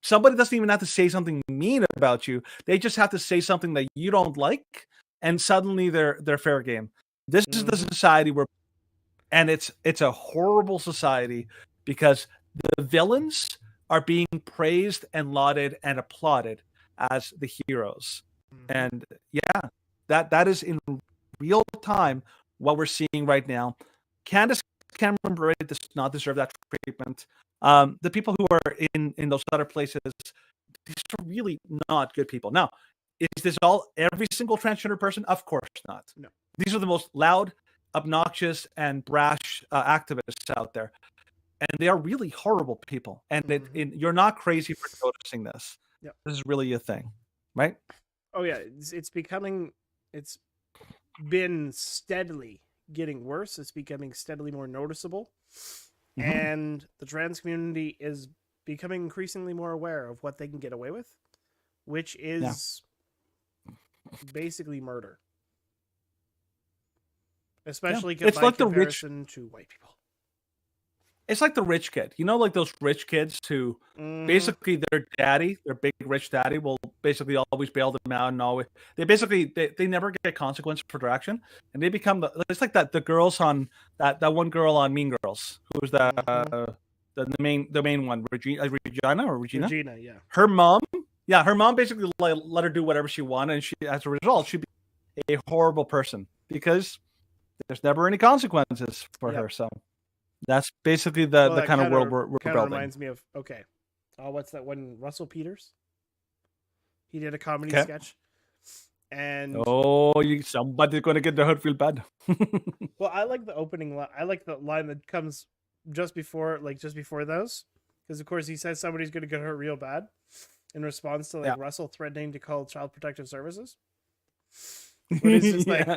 doesn't even have to say something mean about you, they just have to say something that you don't like, and suddenly they're fair game. This is the society and it's a horrible society, because the villains are being praised and lauded and applauded as the heroes. And yeah, that is in real time what we're seeing right now. Candace Cameron Bure does not deserve that treatment. The people who are in those other places, these are really not good people. Now, is this all every single transgender person? Of course not. No. These are the most loud, obnoxious, and brash activists out there. And they are really horrible people. And you're not crazy for noticing this. Yep. This is really a thing, right? Oh yeah, it's been steadily getting worse. It's becoming steadily more noticeable. And the trans community is becoming increasingly more aware of what they can get away with, which is basically murder. Especially it's by like comparison to white people. It's like the rich kid. Like those rich kids who basically their big rich daddy will basically always bail them out, and always they never get consequence for their action, and they become it's like the girls on that one girl on Mean Girls, who was the main one, Regina, Regina, yeah. Her mom basically let her do whatever she wanted, and she, as a result, she'd be a horrible person because there's never any consequences for her. So that's basically the kind of world we're building. Reminds me of what's that one? Russell Peters. He did a comedy sketch, and somebody's going to get the hurt real bad. Well, I like the opening line. I like the line that comes just before those, because of course he says somebody's going to get hurt real bad in response to Russell threatening to call Child Protective Services. But it's just like,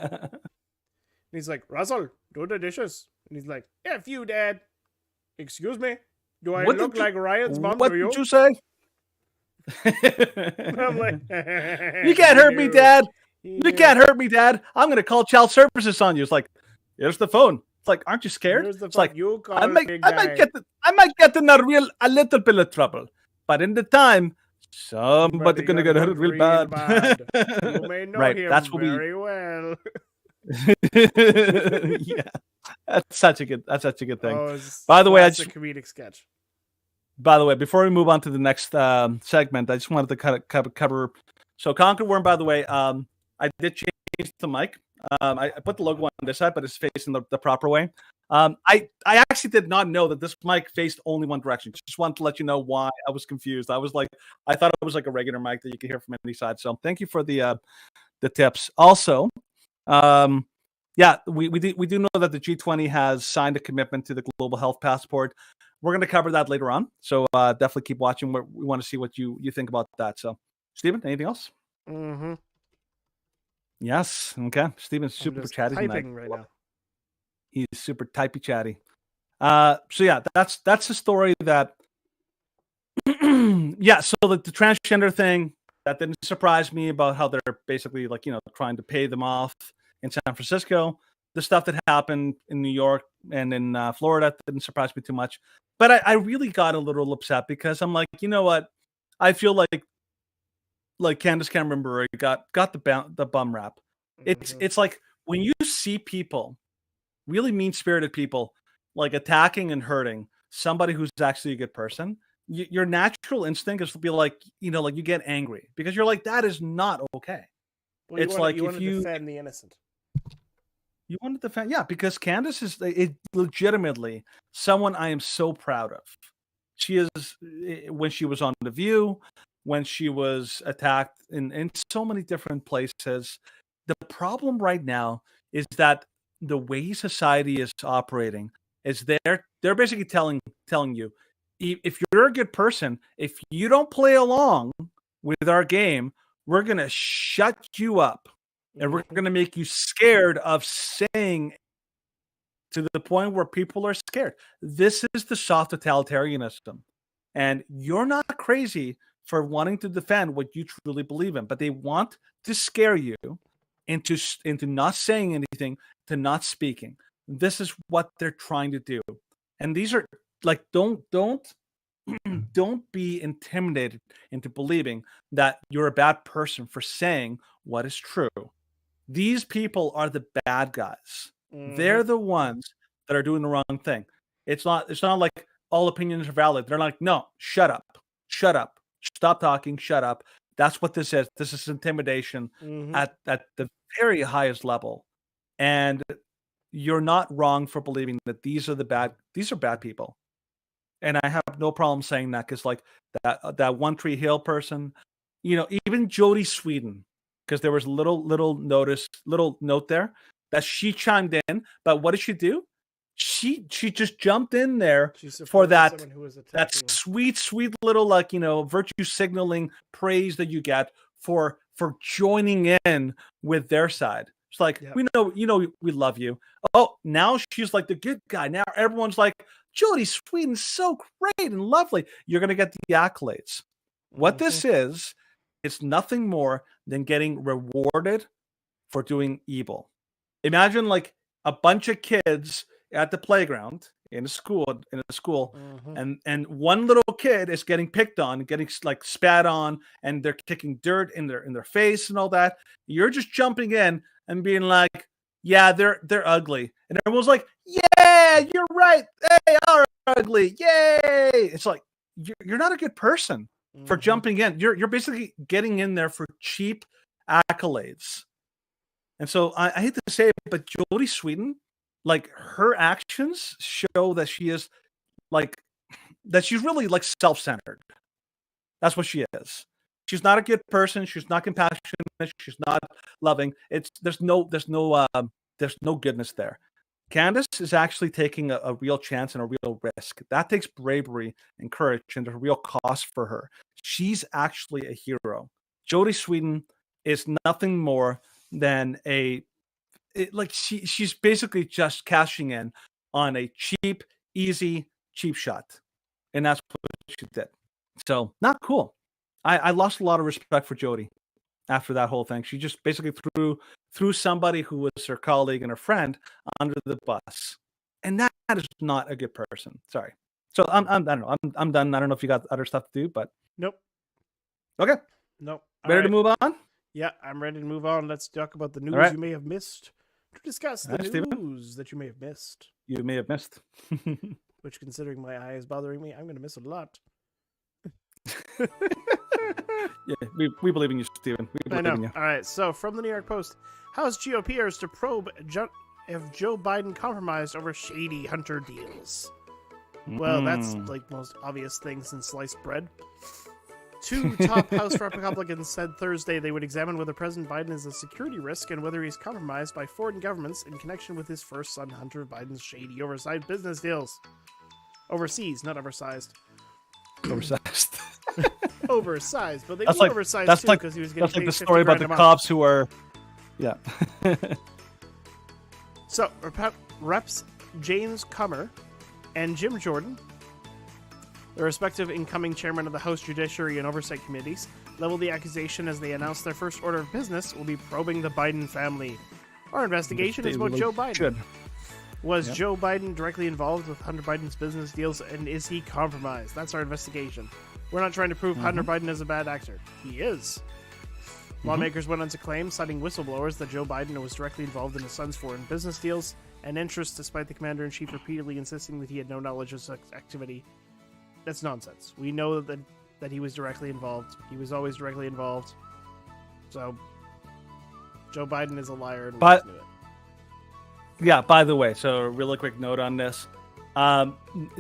he's like, Russell, do the dishes. And he's like, F you, Dad. Excuse me? Do I look like Ryan's mom to you? What did you say? I'm like, you can't hurt me, Dad. You can't hurt me, Dad. I'm going to call child services on you. It's like, here's the phone. It's like, aren't you scared? It's like, I might get in a little bit of trouble. But in the time, somebody's going to get hurt real bad. You may know him that's what very well. Yeah, that's such a good thing. By the way, a comedic sketch. By the way, before we move on to the next segment, I just wanted to kind of cover. So Conquer Worm, by the way, I did change the mic. I put the logo on this side, but it's facing the proper way. I actually did not know that this mic faced only one direction. Just wanted to let you know why I was confused. I thought it was like a regular mic that you could hear from any side. So thank you for the tips. Also, we do know that the G20 has signed a commitment to the Global Health Passport. We're going to cover that later on. So definitely keep watching. We want to see what you think about that. So, Stephen, anything else? Mm-hmm. Yes. Okay. Stephen's super chatty tonight. Right now. He's super typey chatty. So yeah, that's the story that. So the transgender thing, that didn't surprise me about how they're basically trying to pay them off in San Francisco. The stuff that happened in New York and in Florida didn't surprise me too much. But I really got a little upset because I'm like, you know what? I feel like Candace Cameron Bure got the bum rap. It's like, when you see people, really mean-spirited people, like attacking and hurting somebody who's actually a good person, your natural instinct is to be like, like you get angry because you're like, that is not okay. Well, It's like you if want to defend the innocent. You want to defend, yeah, because Candace is legitimately someone I am so proud of. She is, when she was on The View, when she was attacked in so many different places. The problem right now is that the way society is operating is they're basically telling you, if you're a good person, if you don't play along with our game, we're going to shut you up. And we're going to make you scared of saying, to the point where people are scared. This is the soft totalitarianism. And you're not crazy for wanting to defend what you truly believe in, but they want to scare you into not saying anything, to not speaking. This is what they're trying to do. And these are like, don't be intimidated into believing that you're a bad person for saying what is true. These people are the bad guys. They're the ones that are doing the wrong thing. It's not like all opinions are valid. They're like, no, shut up, stop talking, shut up. That's what this is. This is intimidation at the very highest level. And you're not wrong for believing that these are bad people. And I have no problem saying that, because like that One Tree Hill person, even Jodie Sweden, because there was a little note there that she chimed in. But what did she do? She just jumped in there for that sweet little virtue signaling praise that you get for joining in with their side. It's like, we know we love you. Oh, now she's like the good guy. Now everyone's like, Jodie Sweden's so great and lovely. You're gonna get the accolades. What this is, it's nothing more than getting rewarded for doing evil. Imagine like a bunch of kids at the playground in a school, and one little kid is getting picked on, getting like spat on, and they're kicking dirt in their face and all that. You're just jumping in and being like, yeah, they're ugly. And everyone's like, yeah, you're right. They are ugly. Yay. It's like, you're not a good person for jumping in. You're basically getting in there for cheap accolades. And so I hate to say it, but Jodie Sweden, like, her actions show that she is she's really like self-centered. That's what she is. She's not a good person. She's not compassionate. She's not loving. There's no goodness there. Candace is actually taking a real chance and a real risk. That takes bravery and courage, and there's a real cost for her. She's actually a hero. Jodie Sweden is nothing more than she's basically just cashing in on a cheap shot. And that's what she did. So, not cool. I lost a lot of respect for Jodie after that whole thing. She just basically threw somebody who was her colleague and her friend under the bus. And that is not a good person. Sorry. So I don't know. I'm done. I don't know if you got other stuff to do, but nope. Okay. Nope. Ready to move on? Yeah, I'm ready to move on. Let's talk about the news you may have missed. To discuss the news that you may have missed. You may have missed. Which, considering my eye is bothering me, I'm going to miss a lot. Yeah, we believe in you, Steven. We believe in you. All right, so from the New York Post, House GOPers to probe if Joe Biden compromised over shady Hunter deals. Well, that's like most obvious thing since sliced bread. Two top House Republicans said Thursday they would examine whether President Biden is a security risk and whether he's compromised by foreign governments in connection with his first son Hunter Biden's shady oversized business deals. Overseas, not oversized. Oversized. Oversized, but they that's were like, oversized that's too like, because he was getting that's like paid the story about the cops who are, yeah. So, Reps James Comer and Jim Jordan, the respective incoming chairman of the House Judiciary and Oversight Committees, leveled the accusation as they announced their first order of business will be probing the Biden family. Our investigation is about Joe Biden. Was Joe Biden directly involved with Hunter Biden's business deals, and is he compromised? That's our investigation. We're not trying to prove Hunter Biden is a bad actor. He is. Lawmakers went on to claim, citing whistleblowers, that Joe Biden was directly involved in his son's foreign business deals and interests, despite the commander-in-chief repeatedly insisting that he had no knowledge of such activity. That's nonsense. We know that he was directly involved. He was always directly involved. So, Joe Biden is a liar, and we just knew it. Yeah, by the way, so a really quick note on this.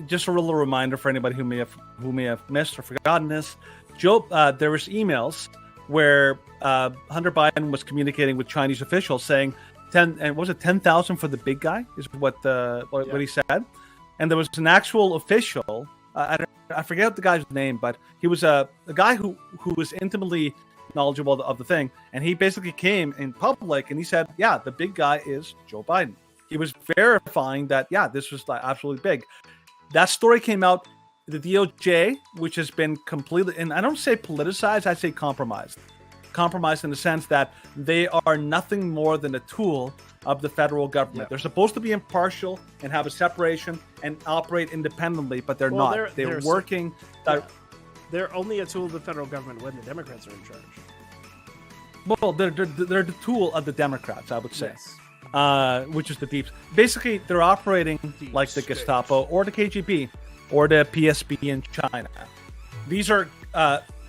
Just a little reminder for anybody who may have missed or forgotten this. There was emails where Hunter Biden was communicating with Chinese officials saying 10,000 for the big guy is what he said, and there was an actual official. I forget the guy's name, but he was a guy who was intimately knowledgeable of the thing, and he basically came in public and he said, "Yeah, the big guy is Joe Biden." He was verifying that, yeah, this was like absolutely big. That story came out. The DOJ, which has been completely, and I don't say politicized, I say compromised. Compromised in the sense that they are nothing more than a tool of the federal government. Yeah. They're supposed to be impartial and have a separation and operate independently, but they're not. They're working. They're only a tool of the federal government when the Democrats are in charge. Well, they're the tool of the Democrats, I would say. Yes. Which is the deep. Basically, they're operating like the Gestapo or the KGB or the PSB in China. These are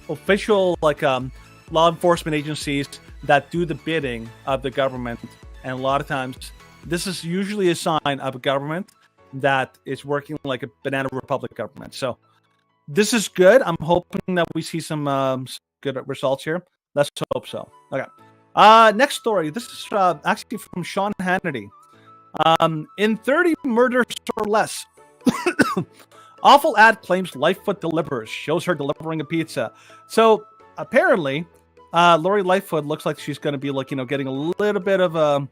official law enforcement agencies that do the bidding of the government, and a lot of times this is usually a sign of a government that is working like a banana republic government. So this is good. I'm hoping that we see some good results here. Let's hope so. Okay. Next story. This is actually from Sean Hannity. In 30 murders or less, awful ad claims Lightfoot delivers. Shows her delivering a pizza. So apparently, Lori Lightfoot looks like she's going to be getting a little bit of a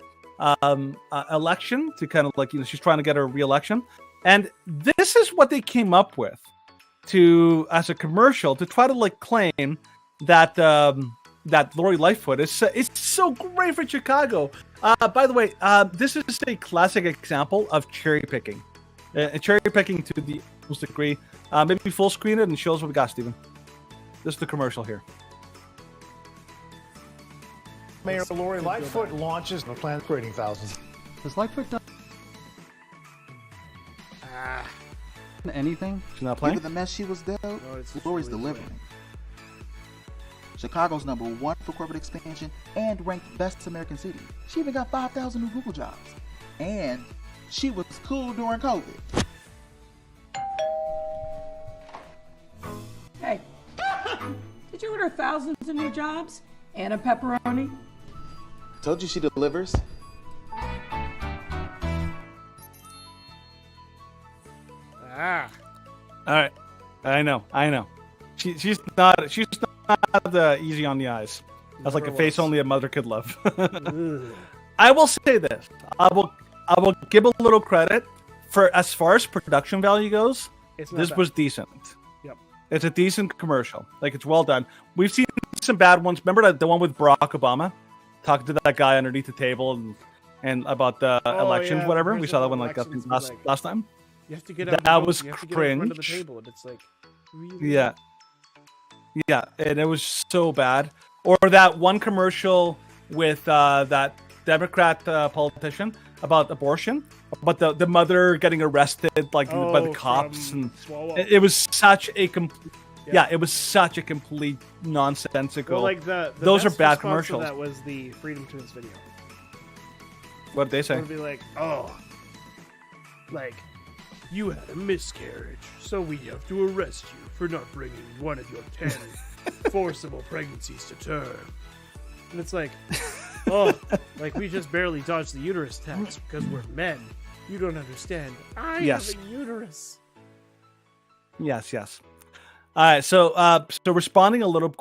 election to kind of she's trying to get her re-election. And this is what they came up with as a commercial to try to claim that that Lori Lightfoot is so great for Chicago. By the way, this is a classic example of cherry picking. Cherry picking to the most degree. Maybe full screen it and show us what we got, Steven. This is the commercial here. Mayor Lori Lightfoot launches a plan creating thousands. Does Lightfoot do anything? She's not playing? Given the mess she was dealt, Lori's really delivering. Chicago's #1 for corporate expansion and ranked best American city. She even got 5,000 new Google jobs. And she was cool during COVID. Hey, did you order thousands of new jobs and a pepperoni? Told you she delivers. Ah. All right. I know. She's not easy on the eyes. That's like a face only a mother could love. I will say this. I will give a little credit for as far as production value goes. This was decent. Yep. It's a decent commercial. It's well done. We've seen some bad ones. Remember the one with Barack Obama talking to that guy underneath the table and about the elections, whatever. We saw that one last time. You have to get that was cringe. cringe. The table, and it's really Yeah, and it was so bad. Or that one commercial with that Democrat politician about abortion, about the mother getting arrested by the cops, and it was such a it was such a complete nonsensical. Well, those are best bad response to commercials. That was the Freedom Tunes video. What did they say? It would be you had a miscarriage, so we have to arrest you for not bringing one of your 10 forcible pregnancies to term. And it's we just barely dodged the uterus tax because we're men. You don't understand. I have a uterus. Yes. All right, so responding a little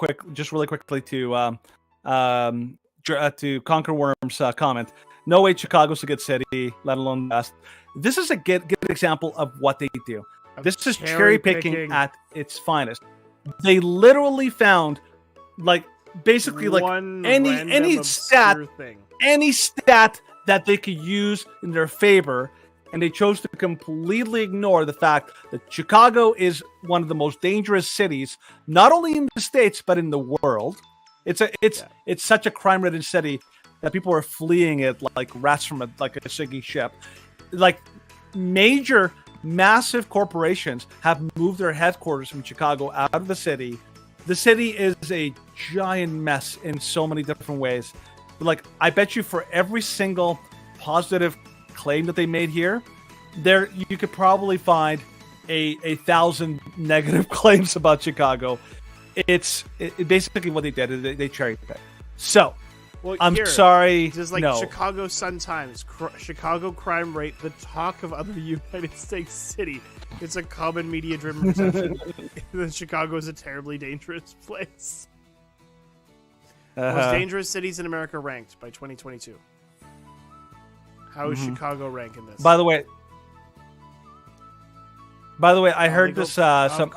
really quickly to Conquer Worm's comment. No way Chicago's a good city, let alone best. This is a good example of what they do. This is cherry picking at its finest. They literally found basically any stat that they could use in their favor, and they chose to completely ignore the fact that Chicago is one of the most dangerous cities, not only in the States but in the world. It's such a crime-ridden city that people are fleeing it like rats from a sinking ship. Like major, massive corporations have moved their headquarters from Chicago out of the city. The city is a giant mess in so many different ways. Like, I bet you for every single positive claim that they made here, there you could probably find a 1,000 negative claims about Chicago. It basically what they did is they cherry picked. So, well, I'm sorry. Just like no. Chicago Sun-Times, Chicago crime rate, the talk of other United States city. It's a common media-driven perception that Chicago is a terribly dangerous place. Most dangerous cities in America ranked by 2022. How is Chicago rank in this? By the way, I heard this. I think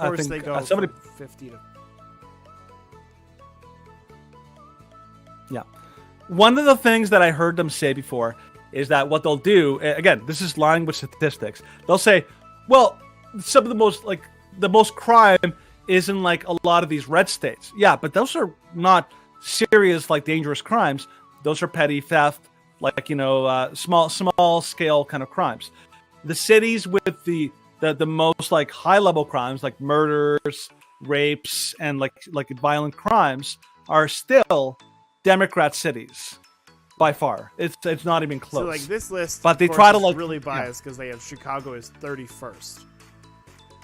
somebody 50 to. Yeah. One of the things that I heard them say before is that what they'll do, again, this is lying with statistics. They'll say, well, some of the most crime is in like a lot of these red states. Yeah, but those are not serious, like dangerous crimes. Those are petty theft, like, small scale kind of crimes. The cities with the most like high level crimes, like murders, rapes, and like violent crimes are still Democrat cities by far. It's not even close. So like this list, but they of course, try to is like really biased because they have Chicago as 31st.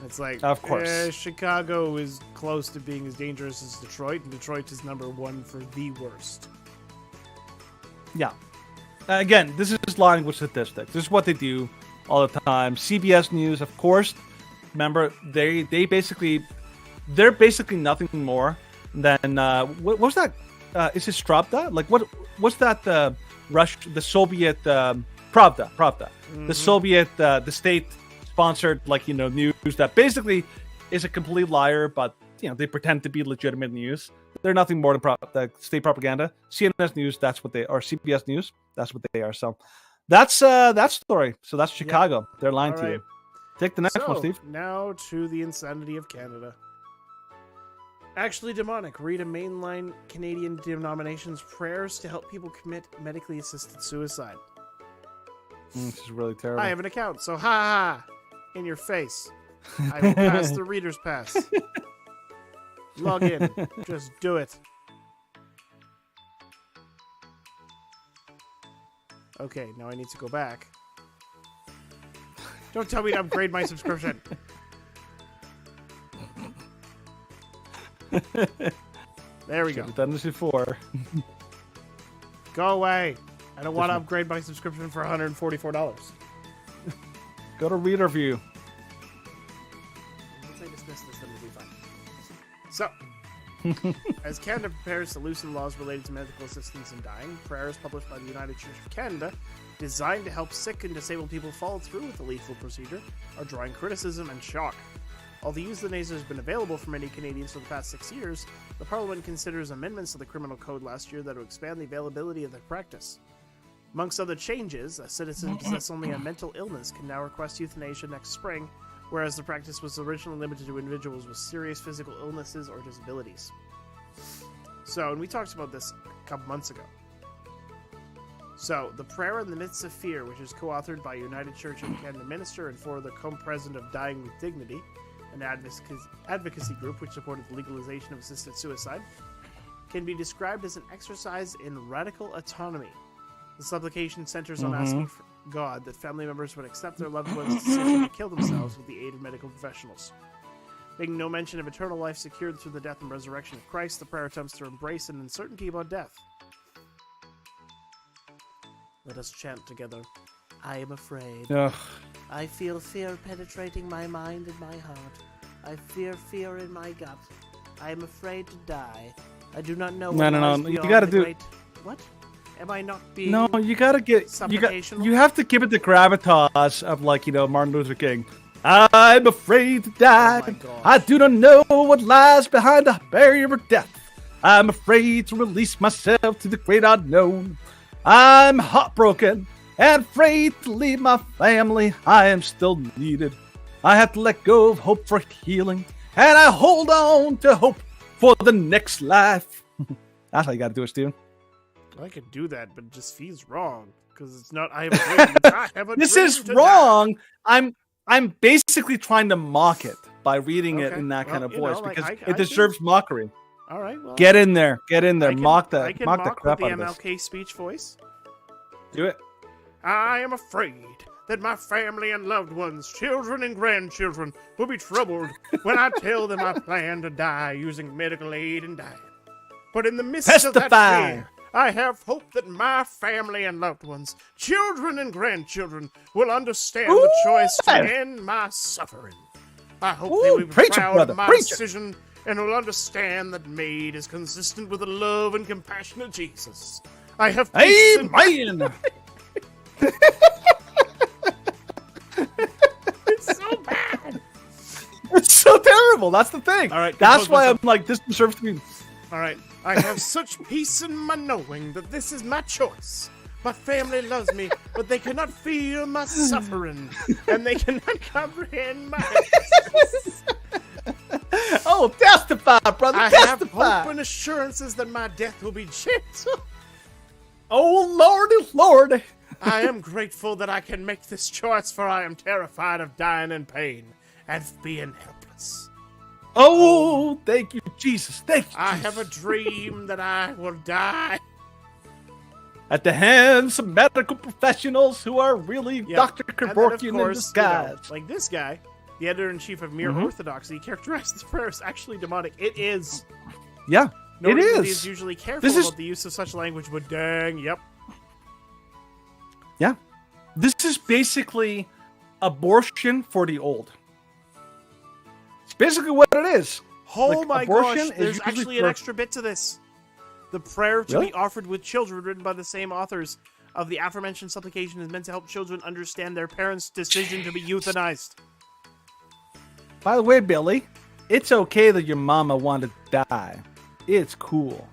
It's like, of course, Chicago is close to being as dangerous as Detroit, and Detroit is number 1 for the worst. Yeah. Again, this is lying with statistics. This is what they do all the time. CBS News, of course. Remember, they're basically nothing more than what was that? Is it Pravda? Like what's that? The Soviet Pravda. Mm-hmm. The Soviet, the state-sponsored news that basically is a complete liar, but they pretend to be legitimate news. They're nothing more than the state propaganda. CNN News, that's what they are. CBS News, that's what they are. So that's that story. So that's Chicago. Yep. They're lying to you. Take the next one, Steve. Now to the insanity of Canada. Actually demonic. Read a mainline Canadian denomination's prayers to help people commit medically assisted suicide. This is really terrible. I have an account, so ha in your face. I will pass the reader's pass. Log in. Just do it. Okay, now I need to go back. Don't tell me to upgrade my subscription. There we go. I've done this before. Go away. I don't want to upgrade my subscription for $144. Go to reader view. Once I dismiss this, then we'll be fine. So, as Canada prepares to loosen laws related to medical assistance in dying, prayers published by the United Church of Canada, designed to help sick and disabled people follow through with the lethal procedure, are drawing criticism and shock. While the euthanasia has been available for many Canadians for the past 6 years, the Parliament considers amendments to the Criminal Code last year that will expand the availability of the practice. Amongst other changes, a citizen possessed only a mental illness can now request euthanasia next spring, whereas the practice was originally limited to individuals with serious physical illnesses or disabilities. So, and we talked about this a couple months ago. So, the Prayer in the Midst of Fear, which is co-authored by United Church of Canada minister and for the co-president of Dying with Dignity, an advocacy group which supported the legalization of assisted suicide, can be described as an exercise in radical autonomy. The supplication centers on asking for God that family members would accept their loved ones' decision to kill themselves with the aid of medical professionals. Making no mention of eternal life secured through the death and resurrection of Christ, the prayer attempts to embrace an uncertainty about death. Let us chant together. I am afraid. Ugh. I feel fear penetrating my mind and my heart. I fear fear in my gut. I am afraid to die. I do not know what lies No. You beyond gotta the do. great... What? Am I not being... No, you gotta get. You have to give it the gravitas of Martin Luther King. I'm afraid to die. Oh I do not know what lies behind the barrier of death. I'm afraid to release myself to the great unknown. I'm heartbroken and afraid to leave my family. I am still needed. I have to let go of hope for healing, and I hold on to hope for the next life. That's how you got to do it, Steven. I could do that, but it just feels wrong because it's not. I have a dream. It's, I have a This dream is to wrong. I'm basically trying to mock it by reading it Okay. in that kind Well, of you voice know, like, because I it can- deserves mockery. die. All right. Well, Get in there. Mock I can the mock crap with out the of this. MLK speech voice. Do it. I am afraid that my family and loved ones, children and grandchildren, will be troubled when I tell them I plan to die using medical aid and dying. But in the midst of that Testify. fear, I have hope that my family and loved ones, children and grandchildren, will understand the choice to end my suffering. I hope they will be preach it, proud brother, of my preach it. decision and will understand that Maid is consistent with the love and compassion of Jesus. I have peace in my Amen. It's so bad. It's so terrible. That's the thing. All right, That's compose why myself. I'm like, this deserves to be. All right. I have such peace in my knowing that this is my choice. My family loves me, but they cannot feel my suffering, and they cannot comprehend my. Oh, testify, brother. I have testify. hope and assurances that my death will be gentle. Oh, Lordy, Lord. I am grateful that I can make this choice, for I am terrified of dying in pain and being helpless. Oh, thank you, Jesus. Thank you. I Jesus. have a dream that I will die. At the hands of medical professionals who are really Yep. Dr. And then, of Kevorkian in course, disguise. like this guy, the editor-in-chief of Mere Orthodoxy, characterized the prayer as actually demonic. It is. Yeah, Nobody it is is. usually careful This is- about the use of such language, but dang, yep. Yeah. This is basically abortion for the old. It's basically what it is. Oh Like, my abortion gosh, is there's usually actually an for- extra bit to this. The prayer to Really? be offered with children, written by the same authors of the aforementioned supplication, is meant to help children understand their parents' decision to be euthanized. By the way, Billy, it's okay that your mama wanted to die. It's cool.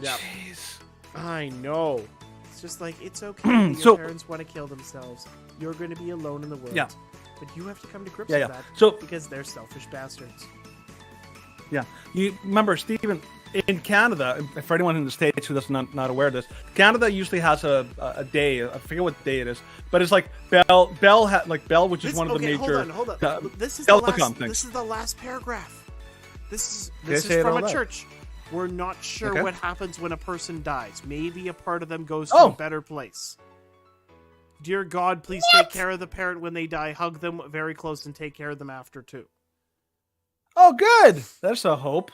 Yeah. Jeez. I know. It's just like, it's okay that your So- parents want to kill themselves. You're going to be alone in the world. Yeah. But you have to come to grips Yeah, with yeah. that So- because they're selfish bastards. Yeah. You remember, Stephen, in Canada, for anyone in the States who is not aware of this, Canada usually has a day, I forget what day it is, but it's like Bell, which is one of the major Hold on. This is telecom things. This is the last paragraph. This They is say it from all a right. church. We're not sure Okay. what happens when a person dies. Maybe a part of them goes to Oh. a better place. Dear God, please take care of the parent when they die. Hug them very close and take care of them after too. Oh, good. There's a hope.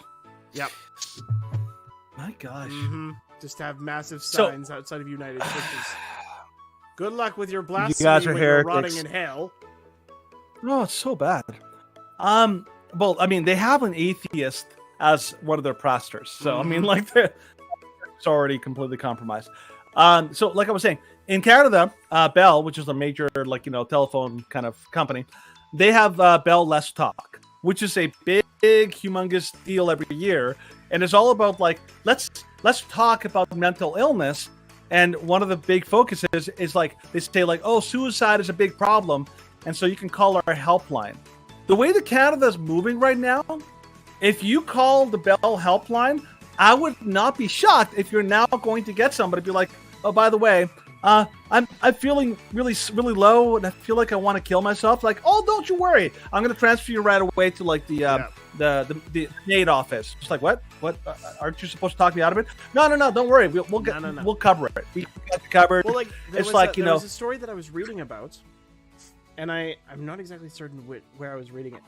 Yep. My gosh. Just have massive So- signs outside of United Churches. Good luck with your blasphemy guys are when you're rotting heretics. in hell. Oh, it's so bad. Well, I mean, they have an atheist as one of their pastors, so I mean, like, it's already completely compromised. So, like I was saying, in Canada, Bell, which is a major, telephone kind of company, they have Bell Let's Talk, which is a big, humongous deal every year, and it's all about let's talk about mental illness. And one of the big focuses is they say oh, suicide is a big problem, and so you can call our helpline. The way that Canada is moving right now, if you call the Bell helpline, I would not be shocked if you're now going to get somebody be like, oh, by the way, I'm feeling really low and I feel like I want to kill myself. Like, oh, don't you worry, I'm going to transfer you right away to the aid office. Just like, what? Aren't you supposed to talk me out of it? No, don't worry, we'll get No. we'll cover it. We got you covered. Well, there it's was there was a story that I was reading about, and I'm not exactly certain where I was reading it,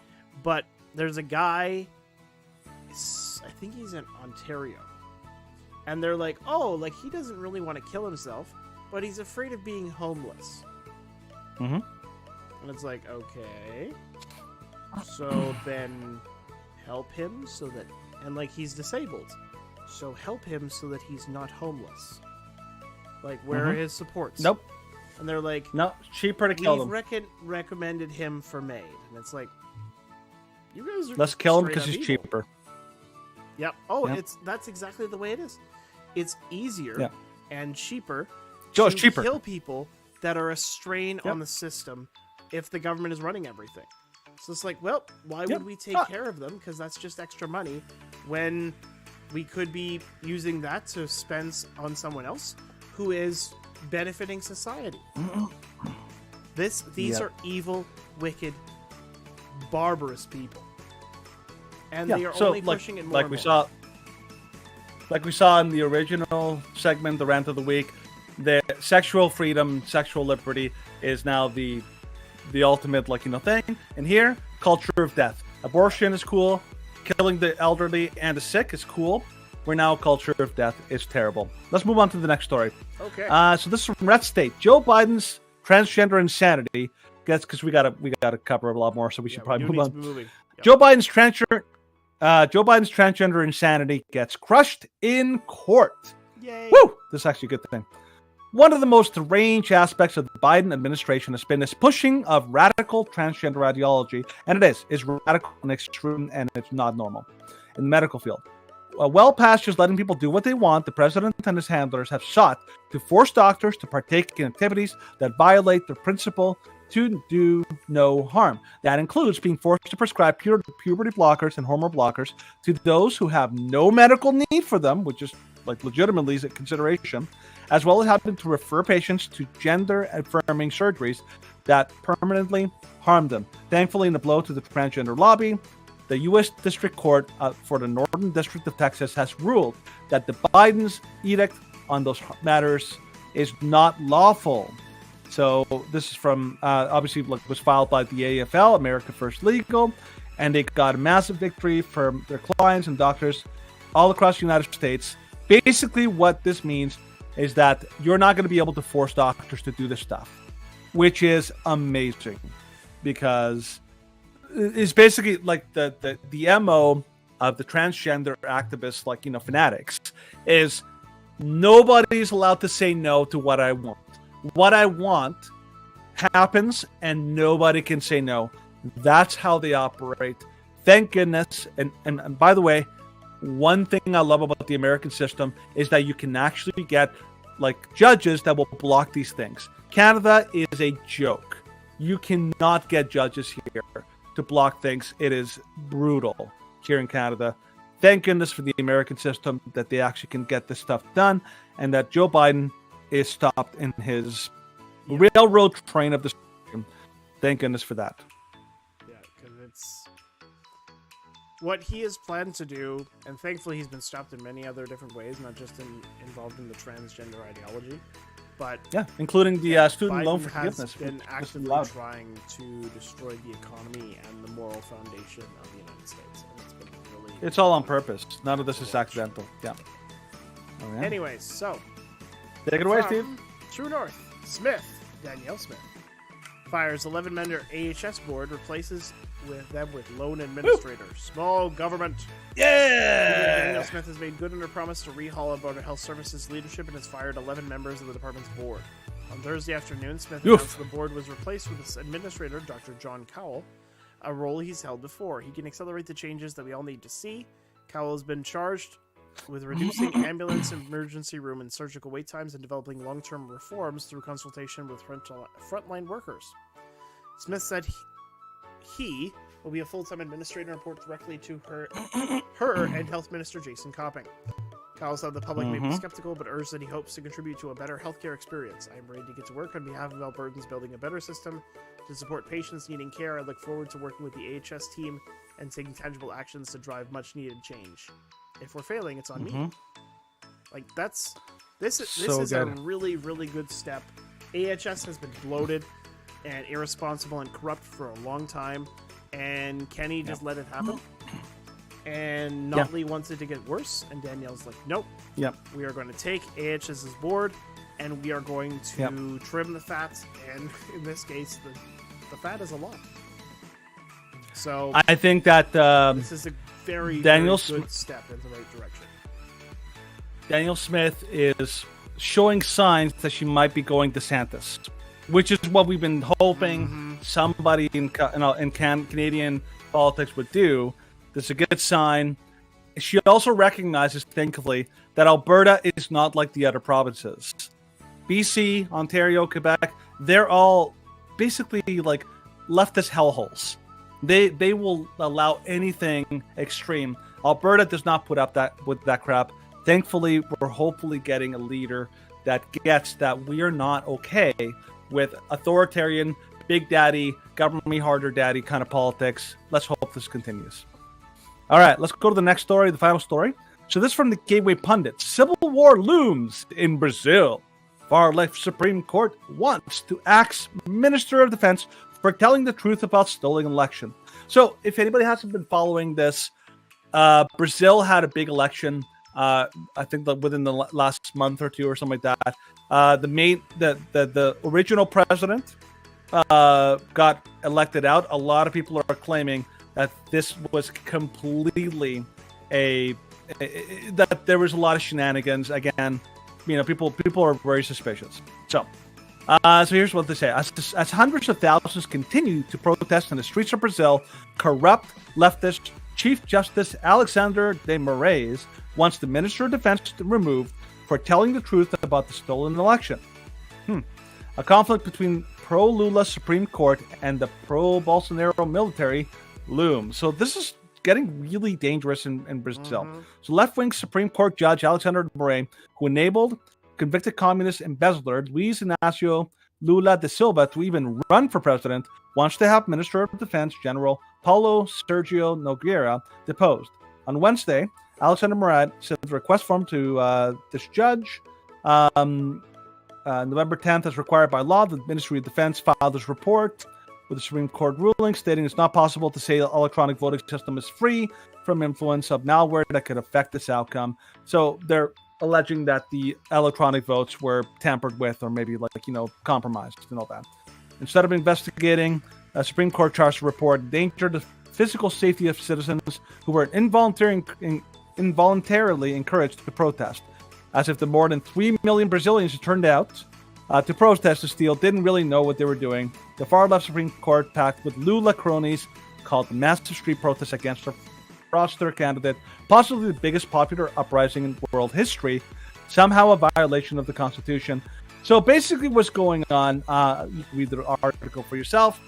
but there's a guy, I think he's in Ontario, and they're like, oh, he doesn't really want to kill himself, but he's afraid of being homeless. Mhm. And it's like, okay, so then help him so that, and he's disabled, so help him so that he's not homeless. Where are his supports? Nope. And they're like, No, cheaper to kill we've them. recommended him for Maid. And it's like, you guys are Let's kill him straight because up he's evil. cheaper. Yep. Oh, Yep. that's exactly the way it is. It's easier Yeah. and cheaper Joe, to it's cheaper. kill people that are a strain Yep. on the system if the government is running everything. So it's like, well, why Yep. would we take care of them? Because that's just extra money when we could be using that to spend on someone else who is benefiting society. These are evil, wicked, barbarous people, and they are only pushing it more. Like we saw in the original segment, the rant of the week, the sexual freedom, sexual liberty is now the ultimate thing. And here, culture of death. Abortion is cool. Killing the elderly and the sick is cool. We're now culture of death is terrible. Let's move on to the next story. Okay. So this is from Red State. Joe Biden's transgender insanity. Guess because we gotta cover a lot more, so we should probably move on. Yep. Joe Biden's transgender insanity gets crushed in court. Yay! Woo! This is actually a good thing. One of the most deranged aspects of the Biden administration has been this pushing of radical transgender ideology, and it is radical and extreme, and it's not normal in the medical field. Well past just letting people do what they want, the president and his handlers have sought to force doctors to partake in activities that violate the principle to do no harm. That includes being forced to prescribe puberty blockers and hormone blockers to those who have no medical need for them, which is legitimately a consideration, as well as having to refer patients to gender-affirming surgeries that permanently harm them. Thankfully, in a blow to the transgender lobby, the U.S. District Court for the Northern District of Texas has ruled that the Biden's edict on those matters is not lawful. So this is from, obviously, was filed by the AFL, America First Legal, and they got a massive victory from their clients and doctors all across the United States. Basically, what this means is that you're not going to be able to force doctors to do this stuff, which is amazing, because it's basically like the MO of the transgender activists, fanatics, is nobody's allowed to say no to what I want. What I want happens, and nobody can say no. That's how they operate. Thank goodness. And by the way, one thing I love about the American system is that you can actually get judges that will block these things. Canada is a joke. You cannot get judges here to block things. It is brutal here in Canada. Thank goodness for the American system that they actually can get this stuff done, and that Joe Biden is stopped in his railroad train of the system. Thank goodness for that. Yeah, because it's what he has planned to do, and thankfully he's been stopped in many other different ways, not just involved in the transgender ideology, but including the student Biden loan forgiveness. has been actively trying to destroy the economy and the moral foundation of the United States. And it's been really, it's all on purpose. None of this is accidental. Yeah. Oh, yeah. Anyways, so take it away, Steve. True North, Danielle Smith, fires 11-member AHS board, replaces them with lone administrator. Woo! Small government. Yeah! Danielle Smith has made good on her promise to rehaul about her health services leadership and has fired 11 members of the department's board. On Thursday afternoon, Smith announced the board was replaced with its administrator, Dr. John Cowell, a role he's held before. He can accelerate the changes that we all need to see. Cowell has been charged with reducing ambulance, emergency room, and surgical wait times and developing long-term reforms through consultation with frontline workers. Smith said he will be a full-time administrator and report directly to her and Health Minister Jason Copping. Kyle said the public may be skeptical, but urged that he hopes to contribute to a better healthcare experience. I am ready to get to work on behalf of Albertans building a better system to support patients needing care. I look forward to working with the AHS team and taking tangible actions to drive much-needed change. If we're failing, it's on me. This is a really, really good step. AHS has been bloated and irresponsible and corrupt for a long time, and Kenny just let it happen. And Notley wants it to get worse, and Danielle's like, nope. Yep. We are going to take AHS's board, and we are going to trim the fat, and in this case, the fat is a lot. So I think that this is a very good step in the right direction. Danielle Smith is showing signs that she might be going DeSantis, which is what we've been hoping somebody in Canadian politics would do. This is a good sign. She also recognizes, thankfully, that Alberta is not like the other provinces. BC, Ontario, Quebec, they're all basically leftist hellholes. They will allow anything extreme. Alberta does not put up with that crap. Thankfully, we're hopefully getting a leader that gets that we are not okay with authoritarian, big daddy, government me harder daddy kind of politics. Let's hope this continues. All right, let's go to the next story, the final story. So this is from the Gateway Pundit. Civil war looms in Brazil. Far-left Supreme Court wants to axe Minister of Defense for telling the truth about stolen election. So if anybody hasn't been following this, Brazil had a big election. I think that within the last month or two or something like that. The original president got elected out. A lot of people are claiming that this was completely that there was a lot of shenanigans. Again, people are very suspicious. So here's what they say: as hundreds of thousands continue to protest in the streets of Brazil, corrupt leftist Chief Justice Alexander de Moraes wants the Minister of Defense removed for telling the truth about the stolen election. A conflict between pro-Lula Supreme Court and the pro-Bolsonaro military looms. So this is getting really dangerous in Brazil. So left-wing Supreme Court Judge Alexander de Moraes, who enabled convicted communist embezzler Luiz Inácio Lula da Silva to even run for president, wants to have Minister of Defense General Paulo Sergio Nogueira deposed. On Wednesday, Alexander Moraes sent a request form to this judge. November 10th, as required by law, the Ministry of Defense filed this report with the Supreme Court ruling stating it's not possible to say the electronic voting system is free from influence of malware that could affect this outcome. So they're alleging that the electronic votes were tampered with or maybe compromised and all that. Instead of investigating, a Supreme Court charged to report endangered the physical safety of citizens who were involuntarily encouraged to protest, as if the more than 3 million Brazilians who turned out to protest this deal didn't really know what they were doing. The far-left Supreme Court, packed with Lula cronies, called the massive street protests against their roster candidate possibly the biggest popular uprising in world history, somehow a violation of the Constitution. So basically what's going on, you can read the article for yourself.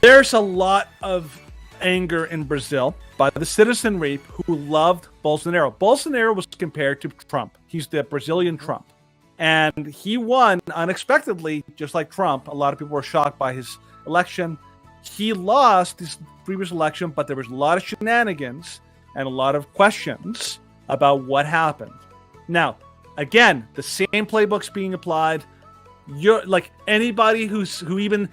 There's a lot of anger in Brazil by the citizenry who loved Bolsonaro. Bolsonaro was compared to Trump. He's the Brazilian Trump. And he won unexpectedly, just like Trump. A lot of people were shocked by his election. He lost his previous election, but there was a lot of shenanigans and a lot of questions about what happened. Now, again, the same playbook's being applied. You're like anybody who even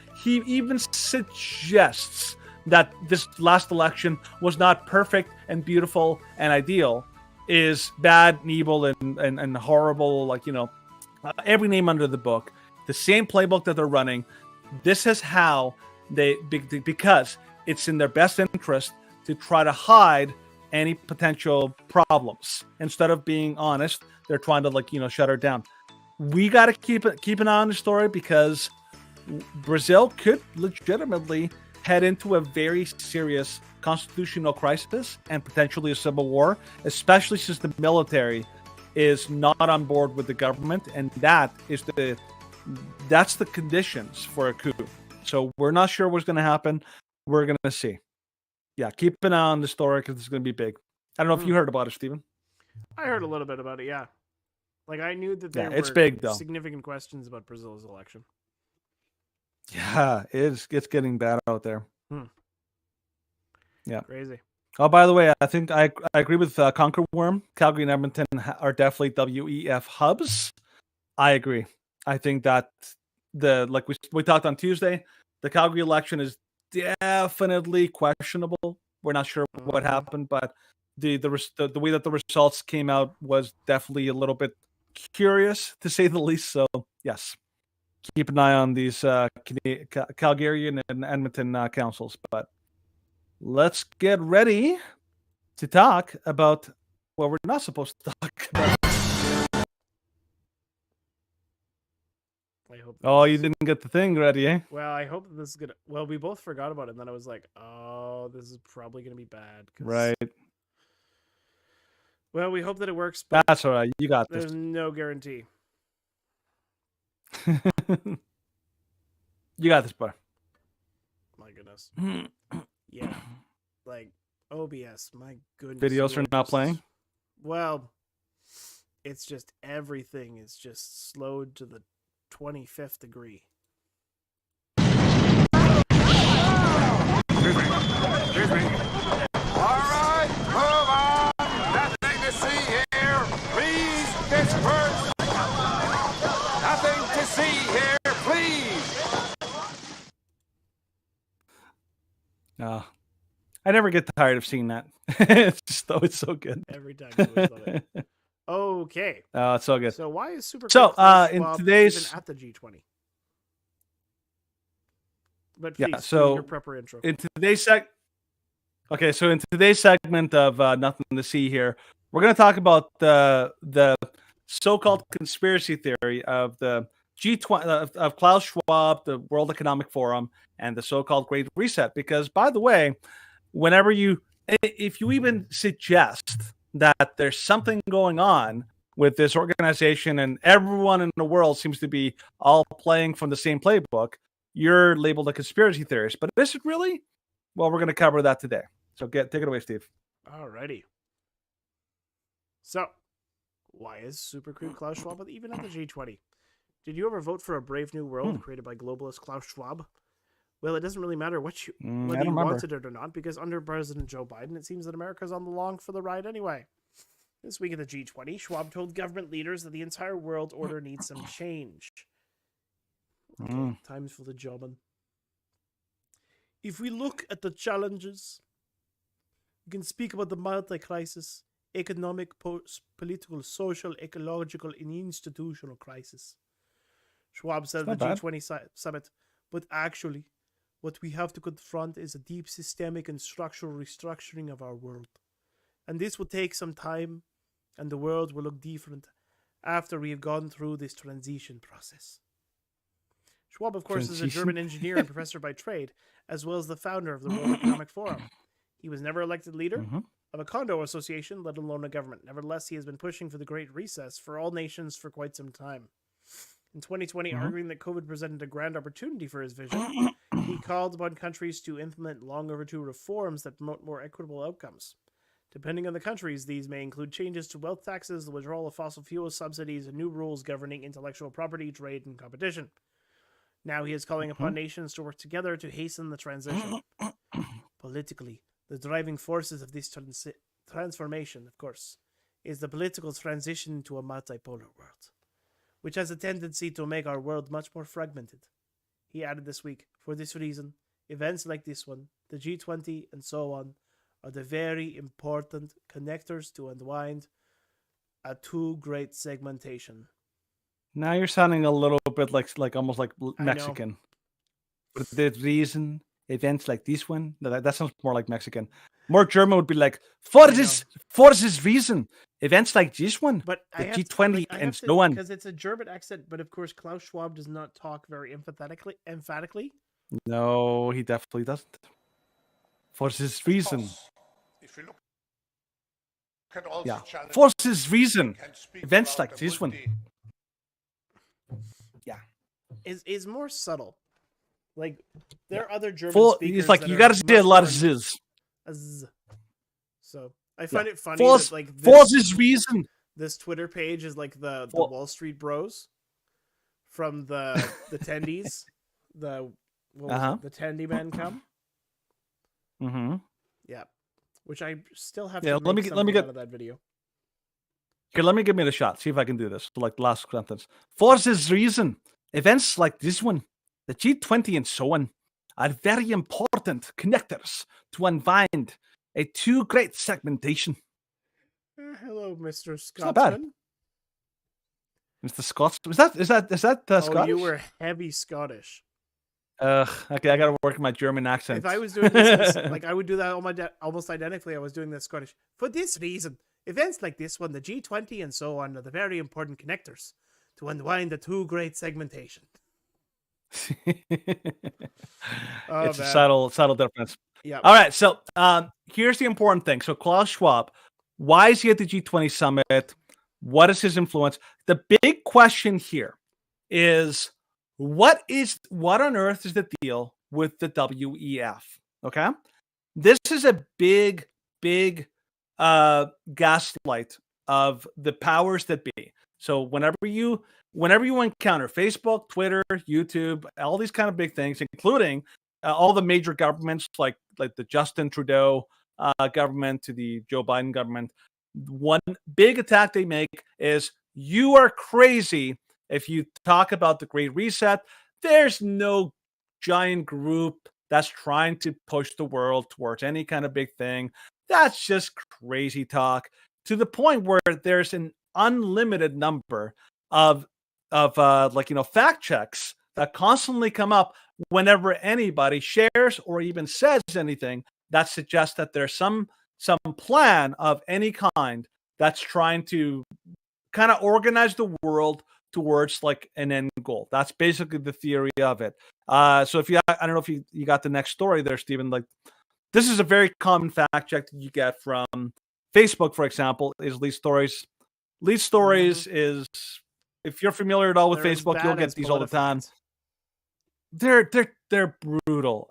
suggests that this last election was not perfect and beautiful and ideal is bad and evil and horrible, every name under the book. The same playbook that they're running. This is how because it's in their best interest to try to hide any potential problems. Instead of being honest, they're trying to shut her down. We got to keep an eye on the story because Brazil could legitimately head into a very serious constitutional crisis and potentially a civil war, especially since the military is not on board with the government, and that's the conditions for a coup. So we're not sure what's going to happen. We're going to see. Yeah, keep an eye on the story because it's going to be big. I don't know if you heard about it, Stephen. I heard a little bit about it, yeah. I knew that there it's were big, though. Significant questions about Brazil's election. Yeah, it's getting bad out there. Yeah. Crazy. Oh, by the way, I think I agree with Conquer Worm. Calgary and Edmonton are definitely WEF hubs. I agree. I think that we talked on Tuesday, the Calgary election is definitely questionable. We're not sure what happened, but the way that the results came out was definitely a little bit curious, to say the least. So yes, keep an eye on these Calgarian and Edmonton councils. But let's get ready to talk about what we're not supposed to talk about. I hope. You didn't get the thing ready, eh? Well, I hope that this is gonna. Well, we both forgot about it, and then I was like, "Oh, this is probably gonna be bad." Right. Well, we hope that it works. But that's all right. You got this. There's no guarantee. You got this, bud. My goodness. Yeah. OBS, my goodness. Videos you are not just- playing? Well, it's just everything is just slowed to the 25th degree. All right, move on. Nothing to see here. Please disperse. Nothing to see here, please. I never get tired of seeing that. It's so good. Every time you always love it. Okay. Oh, it's so good. So why is Super So, Klaus in Schwab today's- even at the G20? But Yeah, please, so do your prepper intro. in today's segment of Nothing to See Here, we're going to talk about the so-called conspiracy theory of the G20 of Klaus Schwab, the World Economic Forum, and the so-called Great Reset. Because, by the way, if you even suggest that there's something going on with this organization and everyone in the world seems to be all playing from the same playbook, you're labeled a conspiracy theorist. But is it really? Well, we're going to cover that today. So take it away, Steve. Alrighty. So, why is Super Crude Klaus Schwab even at the G20? Did you ever vote for a Brave New World created by globalist Klaus Schwab? Well, it doesn't really matter I whether don't you remember. wanted it or not, because under President Joe Biden, it seems that America's on the long for the ride anyway. This week at the G20, Schwab told government leaders that the entire world order needs some change. Okay, time's for the jobbing. If we look at the challenges, we can speak about the multi-crisis, economic, political, social, ecological, and institutional crisis. Schwab said at the not bad. G20 summit, but actually, what we have to confront is a deep systemic and structural restructuring of our world. And this will take some time, and the world will look different after we have gone through this transition process. Schwab, of course, is a German engineer and professor by trade, as well as the founder of the World Economic Forum. He was never elected leader of a condo association, let alone a government. Nevertheless, he has been pushing for the Great Recess for all nations for quite some time. In 2020, arguing that COVID presented a grand opportunity for his vision, he called upon countries to implement long overdue reforms that promote more equitable outcomes. Depending on the countries, these may include changes to wealth taxes, the withdrawal of fossil fuel subsidies, and new rules governing intellectual property, trade, and competition. Now he is calling upon nations to work together to hasten the transition. Politically, the driving forces of this transformation, of course, is the political transition to a multipolar world, which has a tendency to make our world much more fragmented. He added this week, for this reason, events like this one, the G20, and so on, are the very important connectors to unwind a too great segmentation. Now you're sounding a little bit like almost like I know. Mexican. For the reason events like this one, that sounds more like Mexican. More German would be like for this reason events like this one, But the I have G20 to, and so on. because it's a German accent. But of course, Klaus Schwab does not talk very emphatically. No, he definitely doesn't. For this reason, If you look at all yeah. the challenges, For this reason, we can speak events about like a this one. Is more subtle. Like there are other German For speakers. it's like that you are got to say a much lot more of ziz. z. So I find it funny For that like for this reason. this Twitter page is like the For- Wall Street Bros from the tendies, what was it? The Tendy Men come. Mm-hmm. Yeah, which I still have Yeah, to let make me something get- out of that video. Okay, let me give it a shot. See if I can do this. Like the last sentence. For this reason, events like this one, the G20 and so on, are very important connectors to unwind a too great segmentation. Hello, Mr. not bad. Scotsman. Mr. Scots, is that Oh, Scottish? you were heavy Scottish. Okay, I gotta work my German accent. If I was doing this, like I would do that almost identically. I was doing this Scottish. For this reason, events like this one, the G20 and so on, are the very important connectors to unwind the too great segmentation. Oh, It's a man. subtle difference. Yeah. All right, so here's the important thing. So Klaus Schwab, why is he at the G20 summit? What is his influence? The big question here is what on earth is the deal with the WEF? Okay, this is a big big gaslight of the powers that be. So whenever you encounter Facebook, Twitter, YouTube, all these kind of big things, including all the major governments like the Justin Trudeau government to the Joe Biden government, one big attack they make is you are crazy if you talk about the Great Reset. There's no giant group that's trying to push the world towards any kind of big thing. That's just crazy talk, to the point where there's an unlimited number of fact checks that constantly come up whenever anybody shares or even says anything that suggests that there's some plan of any kind that's trying to kind of organize the world towards like an end goal. That's basically the theory of it. So if I don't know if you got the next story there, Stephen, like this is a very common fact check that you get from Facebook, for example, is lead stories. Lead stories is, if you're familiar at all with Facebook, you'll get these all the time. They're brutal.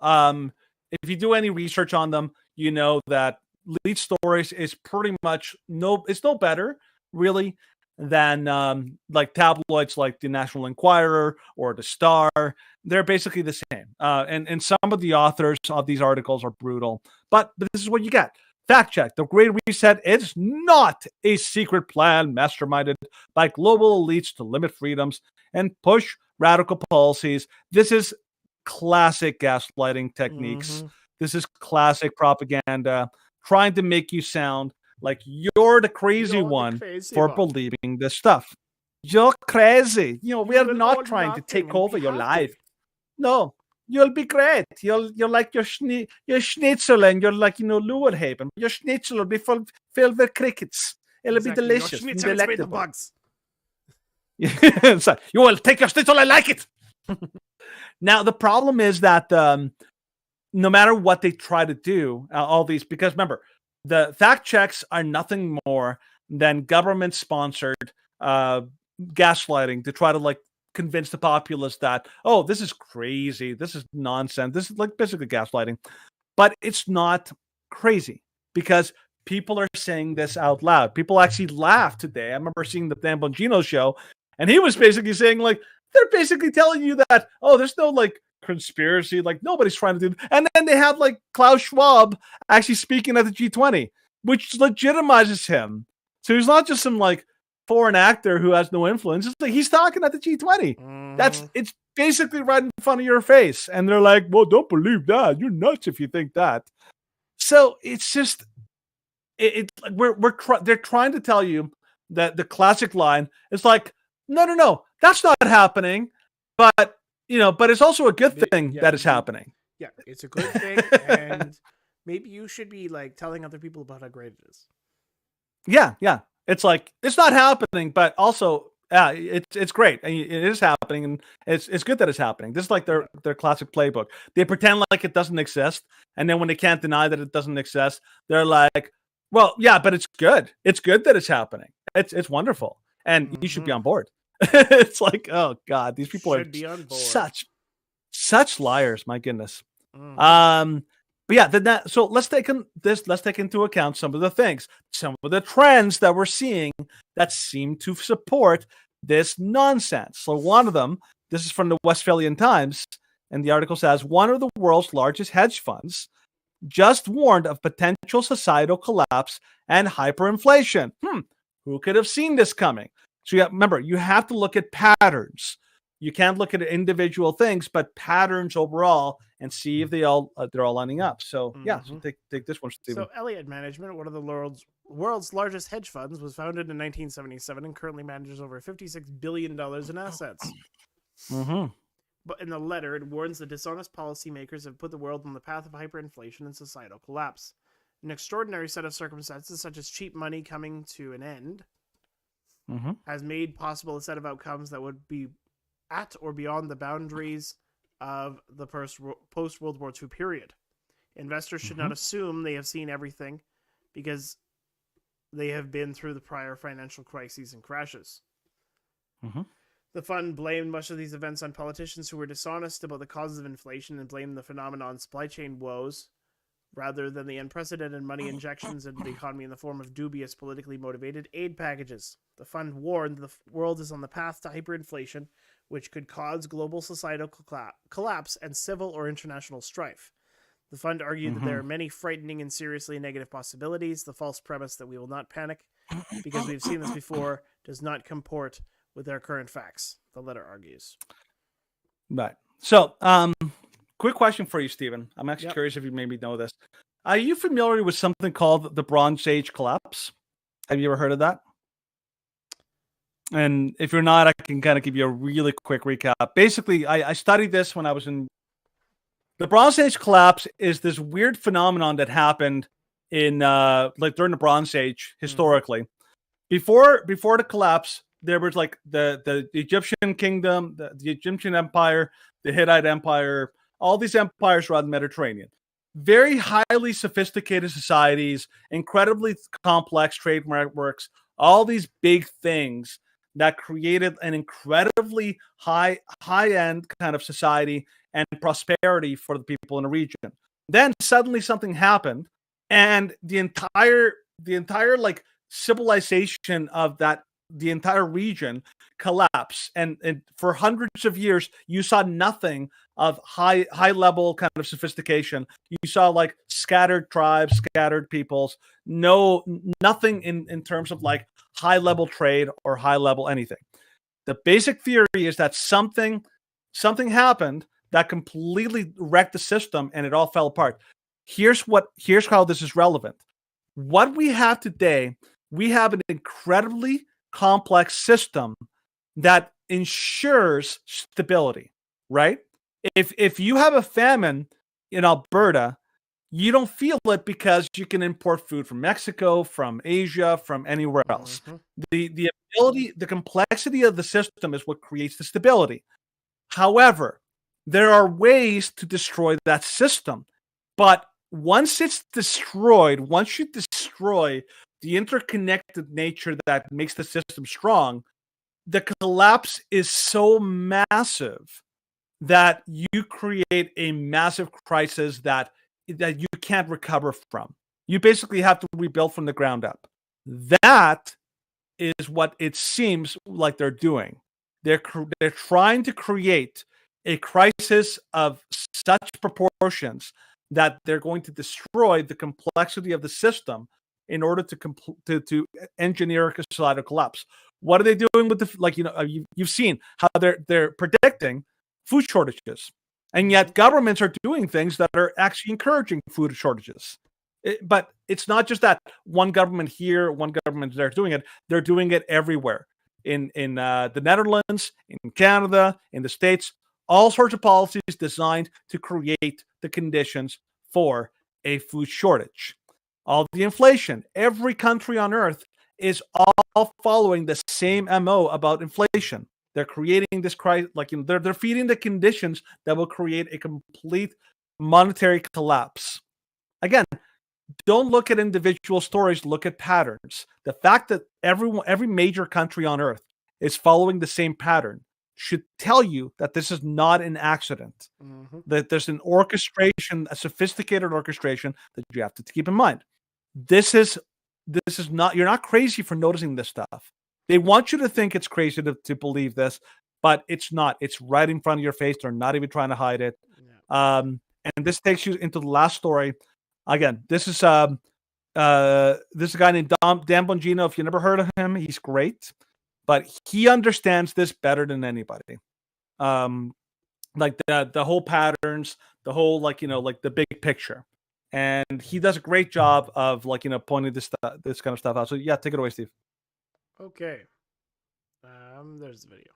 If you do any research on them, you know that lead stories is pretty much it's no better really than like tabloids like the National Enquirer or the Star. They're basically the same. And some of the authors of these articles are brutal, but this is what you get. Fact check. The Great Reset is not a secret plan masterminded by global elites to limit freedoms and push radical policies. This is classic gaslighting techniques. This is classic propaganda, trying to make you sound like you're the crazy one for believing this stuff. You're crazy. We are not trying to take over your life. No. You'll be great. You're like your schnitzel, and you're like Luerhaven. Your schnitzel will be filled with crickets. It'll be delicious. Your schnitzel is made of bugs. So, you will take your schnitzel. I like it. Now the problem is that no matter what they try to do, all these, because remember, the fact checks are nothing more than government-sponsored gaslighting to try to like convince the populace that, oh, this is crazy, this is nonsense, this is like basically gaslighting. But it's not crazy because people are saying this out loud. People actually laughed today. I remember seeing the Dan Bongino show, and he was basically saying like, they're basically telling you that, oh, there's no like conspiracy, like nobody's trying to do. And then they have like Klaus Schwab actually speaking at the G20, which legitimizes him. So he's not just some like foreign actor who has no influence. It's like he's talking at the G20. It's basically right in front of your face, and they're like, well, don't believe that, you're nuts if you think that. So it's just they're trying to tell you that the classic line is like, no, that's not happening, but it's also a good thing that is happening. Yeah, it's a good thing, and maybe you should be like telling other people about how great it is. Yeah. It's like, it's not happening, but also, it's great. And it is happening, and it's good that it's happening. This is like their classic playbook. They pretend like it doesn't exist, and then when they can't deny that it doesn't exist, they're like, well, yeah, but it's good. It's good that it's happening. It's wonderful, and you should be on board. It's like, oh God, these people are such liars. My goodness. But yeah, so let's take into account some of the things, some of the trends that we're seeing that seem to support this nonsense. So one of them, this is from the Westphalian Times, and the article says, one of the world's largest hedge funds just warned of potential societal collapse and hyperinflation. Who could have seen this coming? So remember, you have to look at patterns. You can't look at individual things, but patterns overall, and see if they're all lining up. So so take this one, Stephen. So Elliott Management, one of the world's largest hedge funds, was founded in 1977 and currently manages over $56 billion in assets. But in the letter, it warns the dishonest policymakers have put the world on the path of hyperinflation and societal collapse. An extraordinary set of circumstances, such as cheap money coming to an end, has made possible a set of outcomes that would be at or beyond the boundaries of the post-World War II period. Investors should not assume they have seen everything because they have been through the prior financial crises and crashes. The fund blamed much of these events on politicians who were dishonest about the causes of inflation and blamed the phenomenon on supply chain woes. rather than the unprecedented money injections into the economy in the form of dubious, politically motivated aid packages. The fund warned the world is on the path to hyperinflation, which could cause global societal collapse and civil or international strife. The fund argued that there are many frightening and seriously negative possibilities. The false premise that we will not panic, because we've seen this before, does not comport with our current facts, the letter argues. Right. So, quick question for you, Stephen. I'm actually curious if you maybe know this. Are you familiar with something called the Bronze Age collapse? Have you ever heard of that? And if you're not, I can kind of give you a really quick recap. Basically, I studied this when I was in... The Bronze Age collapse is this weird phenomenon that happened in like during the Bronze Age historically. Before the collapse, there was like the Egyptian kingdom, the Egyptian empire, the Hittite empire, all these empires around the Mediterranean. Very highly sophisticated societies, incredibly complex trade networks, all these big things that created an incredibly high-end kind of society and prosperity for the people in the region. Then suddenly something happened, and the entire like civilization of the entire region collapsed. And for hundreds of years, you saw nothing of high level kind of sophistication. You saw like scattered tribes, scattered peoples, nothing in terms of like high level trade or high level anything. The basic theory is that something happened that completely wrecked the system and it all fell apart. Here's how this is relevant. What we have today, we have an incredibly complex system that ensures stability, right? If you have a famine in Alberta, you don't feel it because you can import food from Mexico, from Asia, from anywhere else. The ability, the complexity of the system is what creates the stability. However, there are ways to destroy that system. But once it's destroyed, once you destroy the interconnected nature that makes the system strong, the collapse is so massive that you create a massive crisis that you can't recover from. You basically have to rebuild from the ground up. That is what it seems like they're doing. They're trying to create a crisis of such proportions that they're going to destroy the complexity of the system in order to engineer a societal collapse. What are they doing with you've seen how they're predicting food shortages, and yet governments are doing things that are actually encouraging food shortages. But it's not just that one government here, one government there doing it. They're doing it everywhere in the Netherlands, in Canada, in the States. All sorts of policies designed to create the conditions for a food shortage. All the inflation, every country on earth is all following the same MO about inflation. They're creating this crisis, they're feeding the conditions that will create a complete monetary collapse. Again, don't look at individual stories, look at patterns. The fact that every major country on earth is following the same pattern should tell you that this is not an accident. That there's an orchestration, a sophisticated orchestration that you have to keep in mind. This is not, you're not crazy for noticing this stuff. They want you to think it's crazy to believe this, but it's not. It's right in front of your face. They're not even trying to hide it. Yeah. And this takes you into the last story. Again, this is a guy named Dan Bongino. If you never heard of him, he's great, but he understands this better than anybody. Like the whole patterns, the whole like the big picture, and he does a great job of pointing this kind of stuff out. So yeah, take it away, Steve. Okay. There's the video.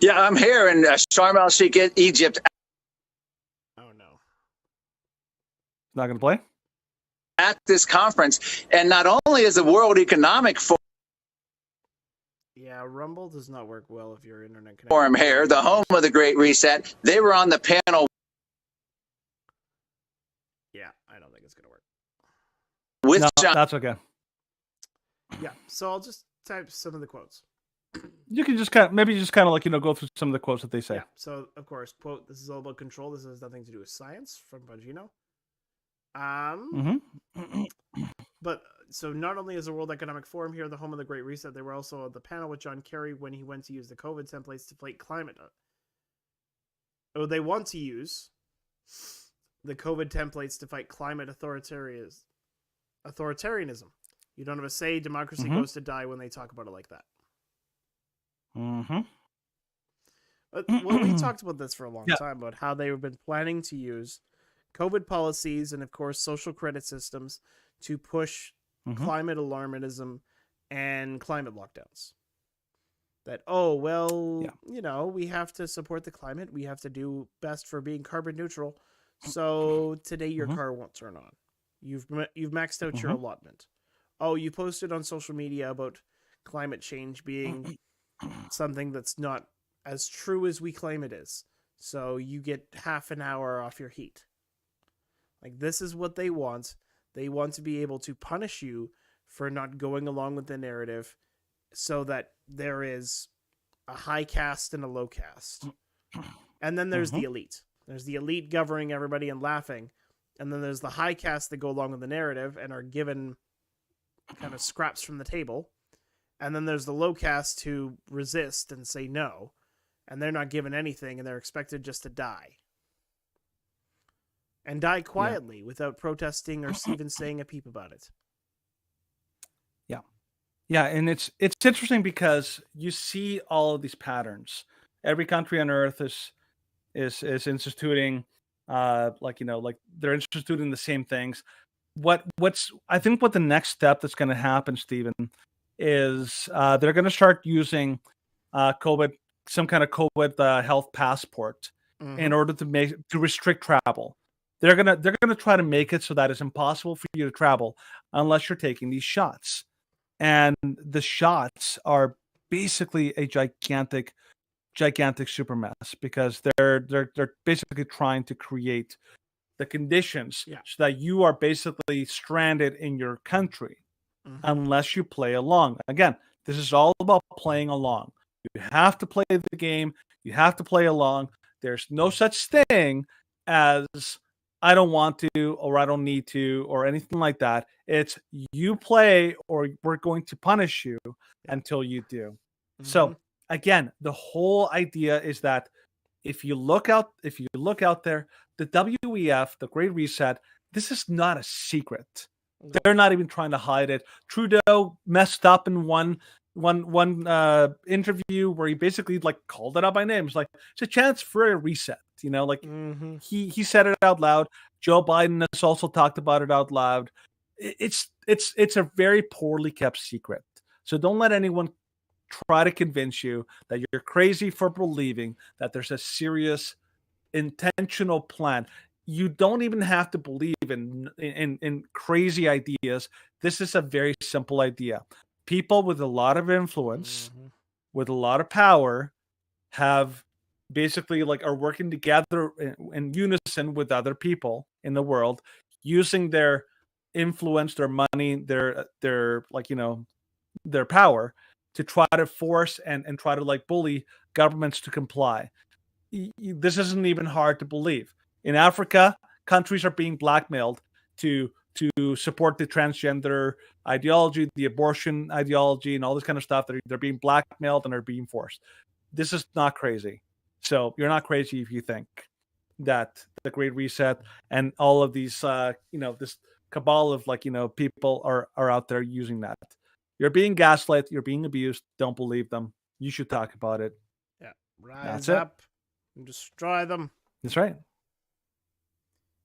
Yeah, I'm here in Sharm el-Sheikh, Egypt. Oh no. Not going to play? At this conference, and not only is the World Economic Yeah, Rumble does not work well if your internet connection. Forum here, the home of the Great Reset, they were on the panel. Yeah, I don't think it's going to work. With no, that's okay. Yeah, so I'll just type some of the quotes. You can just kind of go through some of the quotes that they say. Yeah, so of course, quote, "This is all about control. This has nothing to do with science," from Bongino. But so not only is the World Economic Forum here the home of the Great Reset, they were also at the panel with John Kerry when he went to use the COVID templates to fight climate. Oh, they want to use the COVID templates to fight climate authoritarianism. You don't have a say. Democracy goes to die when they talk about it like that. Well, we talked about this for a long time about how they've been planning to use COVID policies and, of course, social credit systems to push climate alarmism and climate lockdowns. That, we have to support the climate. We have to do best for being carbon neutral. So today your car won't turn on. You've maxed out your allotment. Oh, you posted on social media about climate change being something that's not as true as we claim it is. So you get half an hour off your heat. Like, this is what they want. They want to be able to punish you for not going along with the narrative so that there is a high caste and a low caste. And then there's the elite. There's the elite governing everybody and laughing. And then there's the high caste that go along with the narrative and are given kind of scraps from the table. And then there's the low caste who resist and say no. And they're not given anything and they're expected just to die. And die quietly without protesting or even saying a peep about it. Yeah, and it's interesting because you see all of these patterns. Every country on earth is instituting like they're instituting the same things. I think what the next step that's going to happen, Stephen, is they're going to start using some kind of COVID health passport in order to restrict travel. They're gonna try to make it so that it's impossible for you to travel unless you're taking these shots. And the shots are basically a gigantic super mess because they're basically trying to create the conditions so that you are basically stranded in your country unless you play along. Again, this is all about playing along. You have to play the game. You have to play along. There's no such thing as I don't want to, or I don't need to, or anything like that. It's you play, or we're going to punish you until you do. So again, the whole idea is that if you look out there, the WEF, the Great Reset, this is not a secret. They're not even trying to hide it. Trudeau messed up in one interview where he basically called it out by name. It's like it's a chance for a reset. He said it out loud. Joe Biden has also talked about it out loud. It's a very poorly kept secret. So don't let anyone try to convince you that you're crazy for believing that there's a serious intentional plan. You don't even have to believe in crazy ideas. This is a very simple idea. People with a lot of influence, with a lot of power, have basically are working together in unison with other people in the world, using their influence, their money, their power to try to force and try to bully governments to comply. This isn't even hard to believe. In Africa, countries are being blackmailed to support the transgender ideology, the abortion ideology, and all this kind of stuff. They're being blackmailed and are being forced. This is not crazy. So you're not crazy if you think that the Great Reset and all of these, this cabal of people are out there using that. You're being gaslit. You're being abused. Don't believe them. You should talk about it. Yeah, rise up and destroy them. That's right.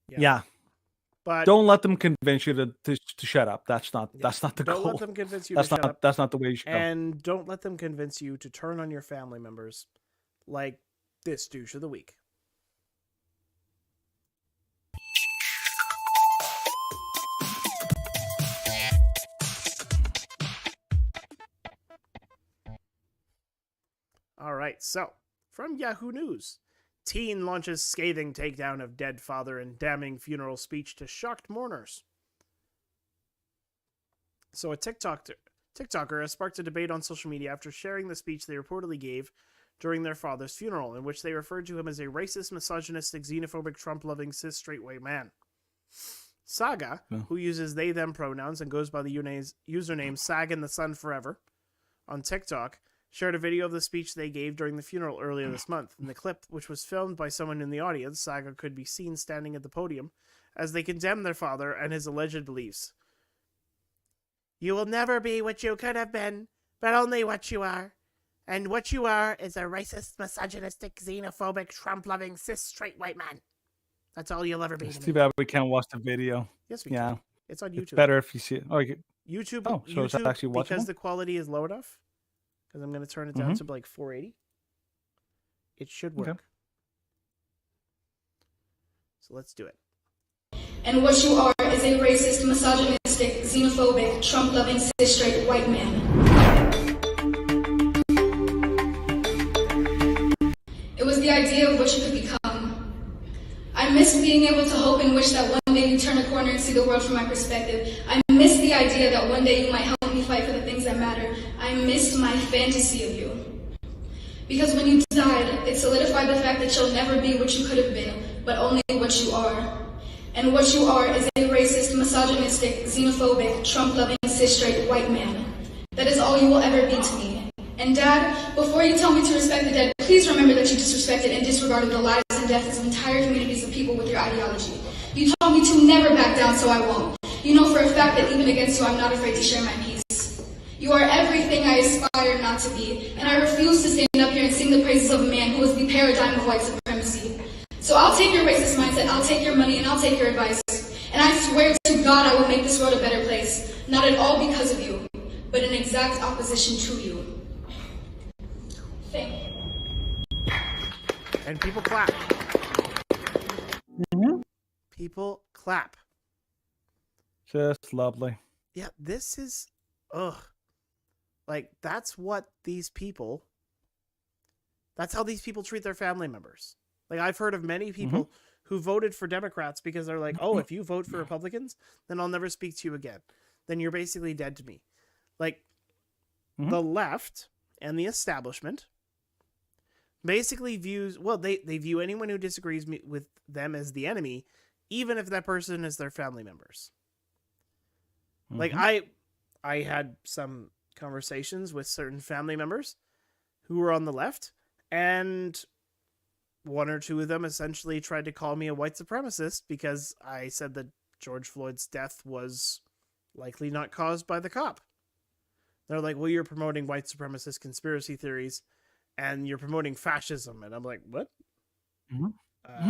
Yeah. But don't let them convince you to shut up. That's not the goal. Don't let them convince you to shut up. That's not the way you should go. And don't let them convince you to turn on your family members like this douche of the week. All right, so from Yahoo News. Teen launches scathing takedown of dead father in damning funeral speech to shocked mourners. So a TikToker has sparked a debate on social media after sharing the speech they reportedly gave during their father's funeral, in which they referred to him as a racist, misogynistic, xenophobic, Trump-loving, cis straight white man. Saga, who uses they them pronouns and goes by the username Sagan the Sun Forever on TikTok, shared a video of the speech they gave during the funeral earlier this month. In the clip, which was filmed by someone in the audience, Saga could be seen standing at the podium as they condemn their father and his alleged beliefs. You will never be what you could have been, but only what you are. And what you are is a racist, misogynistic, xenophobic, Trump-loving, cis, straight white man. That's all you'll ever be. It's too bad we can't watch the video. Yes, we can. It's on YouTube. It's better if you see it. YouTube. So YouTube, it's actually watchable? because the quality is low enough. Because I'm going to turn it down to like 480. It should work. Okay. So let's do it. And what you are is a racist, misogynistic, xenophobic, Trump-loving, cis, straight white man. It was the idea of what you could become. I missed being able to hope and wish that one day you turn a corner and see the world from my perspective. I missed the idea that one day you might help me fight for the things that matter. I missed my fantasy of you. Because when you died, it solidified the fact that you'll never be what you could have been, but only what you are. And what you are is a racist, misogynistic, xenophobic, Trump-loving, cis, straight white man. That is all you will ever be to me. And Dad, before you tell me to respect the dead, please remember that you disrespected and disregarded the lives and deaths of entire communities of people with your ideology. You told me to never back down, so I won't. You know for a fact that even against you, I'm not afraid to share my peace. You are everything I aspire not to be, and I refuse to stand up here and sing the praises of a man who is the paradigm of white supremacy. So I'll take your racist mindset, I'll take your money, and I'll take your advice. And I swear to God I will make this world a better place. Not at all because of you, but in exact opposition to you. Thank you. And people clap. People clap. Just lovely. Yeah, this is... Ugh. Like, that's what these people... That's how these people treat their family members. Like, I've heard of many people who voted for Democrats because they're like, oh, if you vote for Republicans, then I'll never speak to you again. Then you're basically dead to me. Like, the left and the establishment basically views... Well, they view anyone who disagrees with them as the enemy, even if that person is their family members. Like, I had some conversations with certain family members who were on the left, and one or two of them essentially tried to call me a white supremacist because I said that George Floyd's death was likely not caused by the cop. They're like, well, you're promoting white supremacist conspiracy theories and you're promoting fascism. And I'm like, what?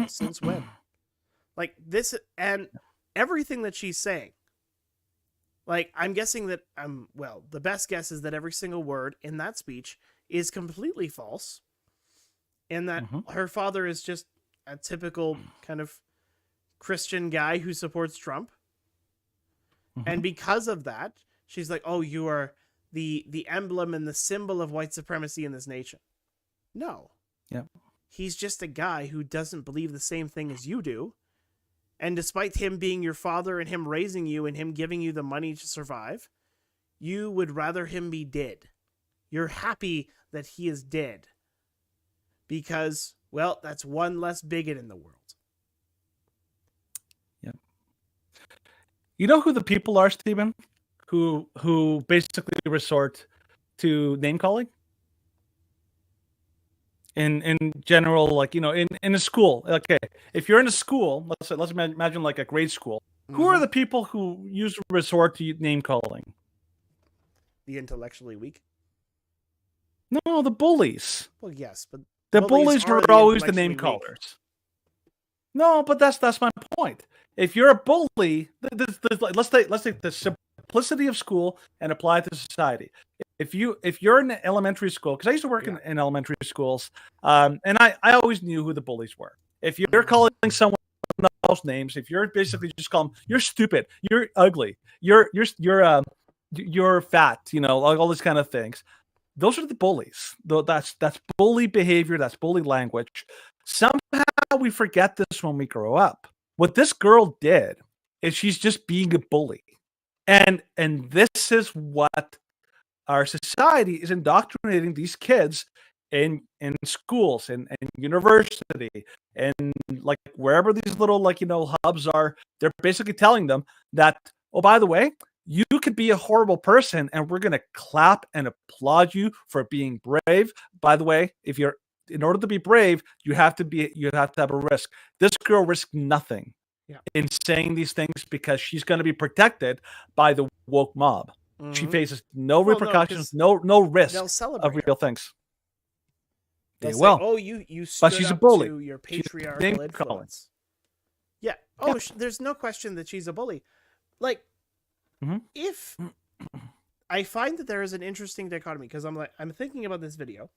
Since when? Like, this and everything that she's saying. Like, I'm guessing that, well, the best guess is that every single word in that speech is completely false. And that her father is just a typical kind of Christian guy who supports Trump. And because of that, she's like, oh, you are the emblem and the symbol of white supremacy in this nation. No. Yep. He's just a guy who doesn't believe the same thing as you do. And despite him being your father and him raising you and him giving you the money to survive, you would rather him be dead. You're happy that he is dead. Because, well, that's one less bigot in the world. Yep. You know who the people are, Stephen? Who basically resort to name calling? In general, like, you know, in a school. Okay, if you're in a school, let's imagine like a grade school. Who are the people who resort to name calling? The intellectually weak? No, the bullies. Well, yes, but the bullies were always the name callers. Weak. No, but that's my point. If you're a bully, let's take the simplicity of school and apply it to society. If you're in elementary school, because I used to work in elementary schools, and I always knew who the bullies were. If you're calling someone else names, if you're basically just calling them, you're stupid, you're ugly, you're fat, you know, like all these kind of things. Those are the bullies. That's bully behavior. That's bully language. Somehow we forget this when we grow up. What this girl did is she's just being a bully, and this is what our society is indoctrinating these kids in schools, in university, and like wherever these little hubs are, they're basically telling them that, oh, by the way, you could be a horrible person and we're going to clap and applaud you for being brave. By the way, in order to be brave, you have to have a risk. This girl risked nothing in saying these things because she's going to be protected by the woke mob. She faces no repercussions, no risk of real things. They'll say, will. oh, you stood But she's a up bully. to your She's patriarchal influence. Yeah. Oh, there's no question that she's a bully. Like, if I find that there is an interesting dichotomy, because I'm thinking about this video,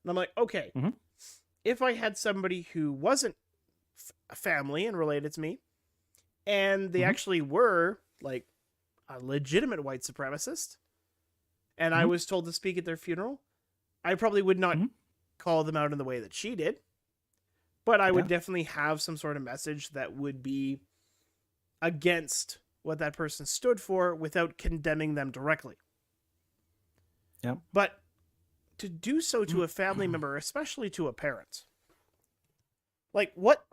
and I'm like, okay, if I had somebody who wasn't family and related to me, and they actually were like a legitimate white supremacist, and I was told to speak at their funeral, I probably would not call them out in the way that she did, but I would definitely have some sort of message that would be against what that person stood for without condemning them directly. Yeah. But to do so to a family member, especially to a parent, like what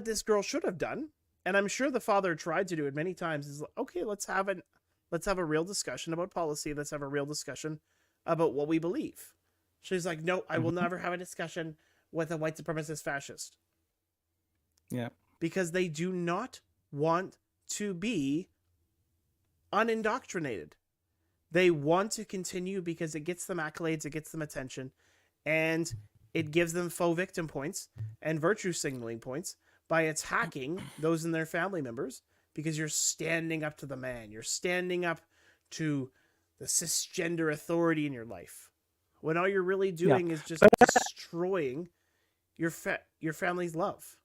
this girl should have done, and I'm sure the father tried to do it many times, is okay, let's have a real discussion about policy. Let's have a real discussion about what we believe. She's like, no, I will never have a discussion with a white supremacist fascist. Yeah. Because they do not want to be unindoctrinated. They want to continue because it gets them accolades, it gets them attention, and it gives them faux victim points and virtue signaling points by attacking those in their family members, because you're standing up to the man. You're standing up to the cisgender authority in your life. When all you're really doing is just destroying your family's love.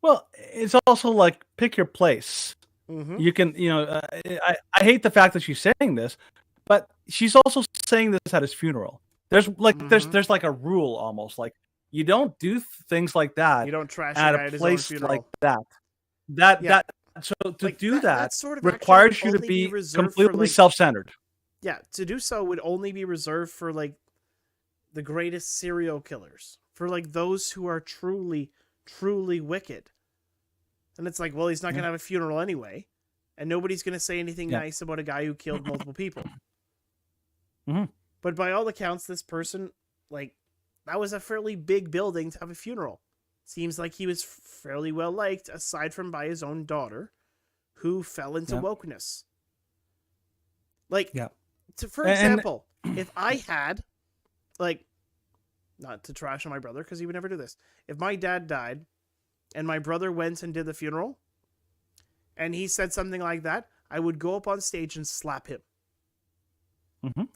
Well, it's also like, pick your place. You can, I hate the fact that she's saying this, but she's also saying this at his funeral. There's like there's like a rule almost, like you don't do things like that. You don't trash at a a place like that. So to like do that sort of requires you to only be reserved completely for, like, self-centered. Yeah, to do so would only be reserved for like the greatest serial killers, for like those who are truly, truly wicked. And it's like, well, he's not going to have a funeral anyway, and nobody's going to say anything nice about a guy who killed multiple people. But by all accounts, this person, like, that was a fairly big building to have a funeral. Seems like he was fairly well liked, aside from by his own daughter, who fell into wokeness. Like, for example, if I had, like, not to trash on my brother, because he would never do this. If my dad died, and my brother went and did the funeral, and he said something like that, I would go up on stage and slap him.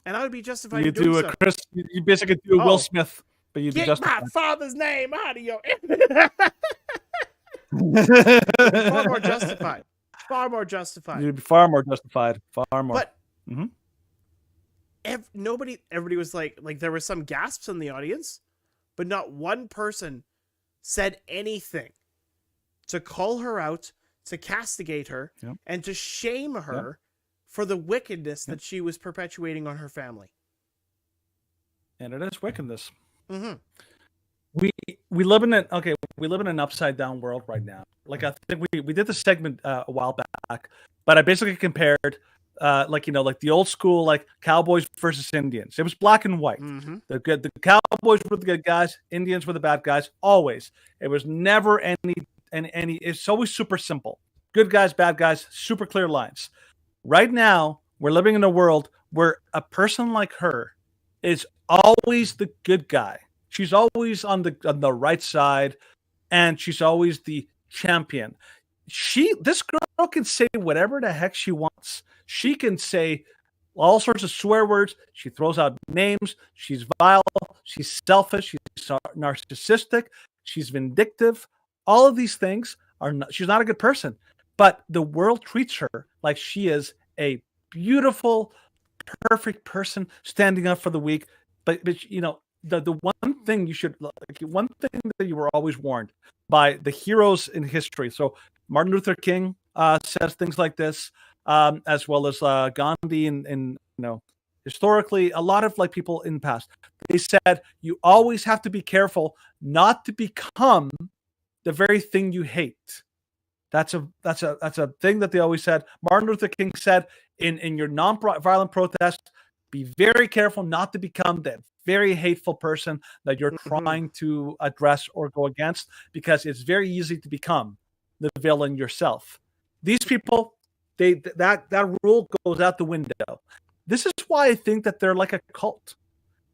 And I would be justified in doing so. You basically do a Will Smith, but you'd be Get justified. my father's name out of your... Far more justified. Far more justified. You'd be far more justified. Far more. But everybody was like there were some gasps in the audience, but not one person said anything to call her out, to castigate her, and to shame her for the wickedness that she was perpetuating on her family. And it is wickedness. We live in an upside down world right now. Like, I think we did the segment a while back, but I basically compared like the old school, like, cowboys versus Indians. It was black and white. The cowboys were the good guys, Indians were the bad guys. Always. It was never any. It's always super simple. Good guys, bad guys, super clear lines. Right now, we're living in a world where a person like her is always the good guy. She's always on the right side, and she's always the champion. This girl can say whatever the heck she wants. She can say all sorts of swear words. She throws out names. She's vile. She's selfish. She's narcissistic. She's vindictive. All of these things she's not a good person. But the world treats her like she is a beautiful, perfect person standing up for the weak. But the one thing one thing that you were always warned by the heroes in history. So Martin Luther King says things like this, as well as Gandhi in historically, a lot of like people in the past, they said you always have to be careful not to become the very thing you hate. That's a thing that they always said. Martin Luther King said in your non-violent protest, be very careful not to become that very hateful person that you're trying to address or go against, because it's very easy to become the villain yourself. These people, that rule goes out the window. This is why I think that they're like a cult.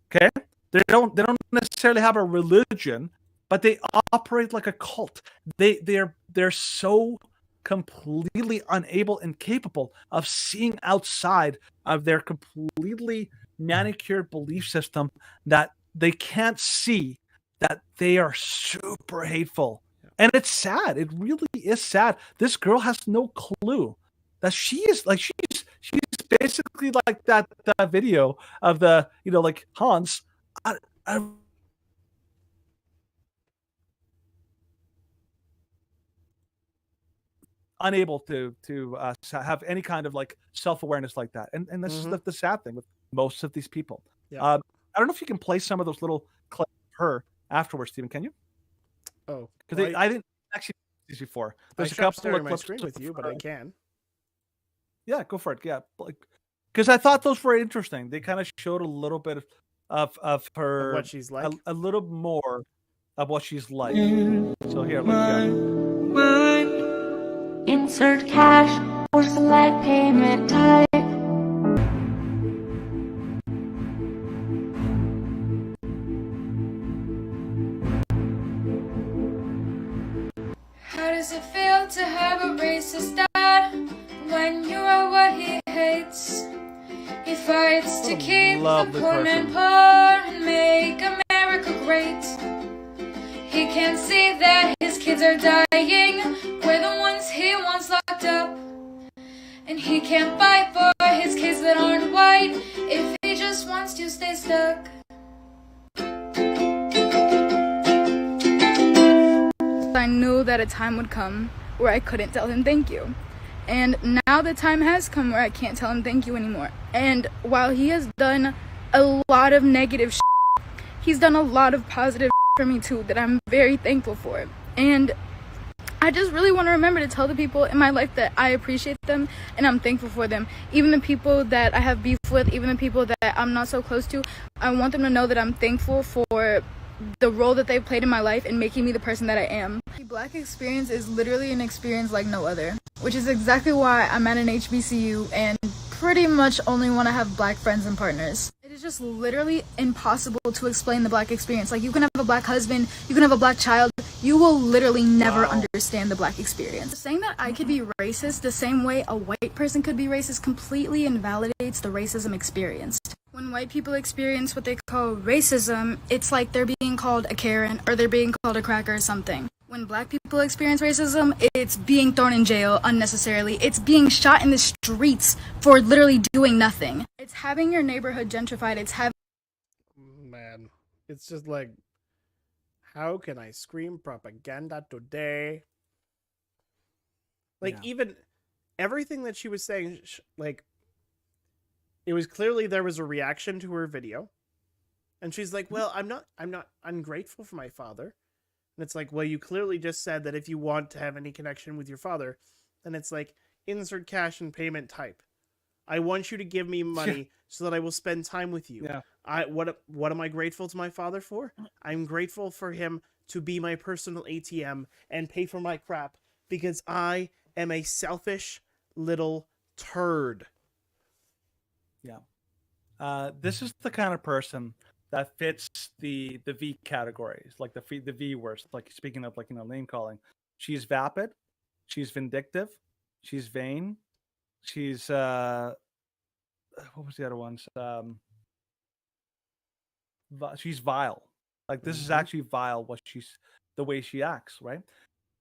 Okay, they don't necessarily have a religion, but they operate like a cult. They're so completely unable and capable of seeing outside of their completely manicured belief system that they can't see that they are super hateful. And it's sad. It really is sad. This girl has no clue that she is like she's basically like that video of the like Hans. Unable to have any kind of like self-awareness like that, and this is the sad thing with most of these people. I don't know if you can play some of those little clips of her afterwards, Stephen. Can you? Oh, because I didn't actually see these before. There's I a couple sharing of my clips screen with you, but I can. Yeah, go for it. Yeah, because I thought those were interesting. They kind of showed a little bit of her, Of what she's like, a little more of what she's like. So here, let's go. Insert cash or select payment type. How does it feel to have a racist dad when you are what he hates? He fights to keep the poor man poor and make America great. He can't see that his kids are dying. We're the ones he wants locked up. And he can't fight for his kids that aren't white if he just wants to stay stuck. I knew that a time would come where I couldn't tell him thank you. And now the time has come where I can't tell him thank you anymore. And while he has done a lot of negative shit, he's done a lot of positive for me too that I'm very thankful for. And I just really want to remember to tell the people in my life that I appreciate them and I'm thankful for them. Even the people that I have beef with, even the people that I'm not so close to, I want them to know that I'm thankful for the role that they've played in my life in making me the person that I am. The Black experience is literally an experience like no other, which is exactly why I'm at an HBCU and pretty much only want to have Black friends and partners. It is just literally impossible to explain the Black experience. Like, you can have a Black husband, you can have a Black child, you will literally never understand the Black experience. Saying that I could be racist the same way a white person could be racist completely invalidates the racism experienced. When white people experience what they call racism, it's like they're being called a Karen or they're being called a cracker or something. When Black people experience racism, it's being thrown in jail unnecessarily. It's being shot in the streets for literally doing nothing. It's having your neighborhood gentrified. It's having... Man, it's just like, how can I scream propaganda today? Like, even everything that she was saying, like, it was clearly there was a reaction to her video. And she's like, well, I'm not ungrateful for my father. And it's like, well, you clearly just said that if you want to have any connection with your father, then it's like, insert cash and payment type. I want you to give me money so that I will spend time with you. Yeah. What am I grateful to my father for? I'm grateful for him to be my personal ATM and pay for my crap because I am a selfish little turd. Yeah. This is the kind of person that fits the V categories, like the V words, like speaking of, like, name calling. She's vapid, she's vindictive, she's vain, she's what was the other ones? She's vile. Like, this is actually vile the way she acts, right?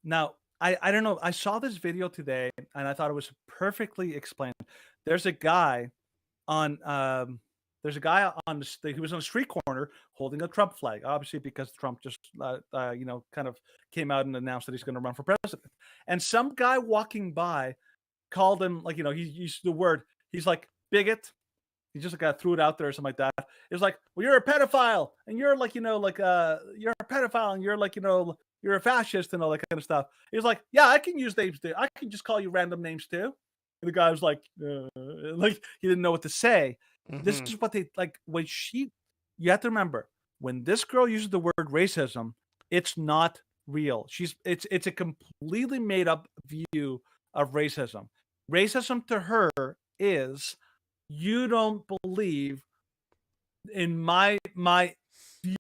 Now, I don't know. I saw this video today and I thought it was perfectly explained. There's a guy on he was on a street corner holding a Trump flag, obviously because Trump just kind of came out and announced that he's going to run for president. And some guy walking by called him, like, he used the word, he's like, bigot, He just like threw it out there or something like that. It was like, well, you're a pedophile, and you're like, you're a pedophile, and you're like, you're a fascist and all that kind of stuff. He was like, yeah, I can use names too. I can just call you random names too. And the guy was like he didn't know what to say. This is what they like when you have to remember, when this girl uses the word racism, it's not real. It's a completely made up view of racism. Racism to her is, you don't believe in my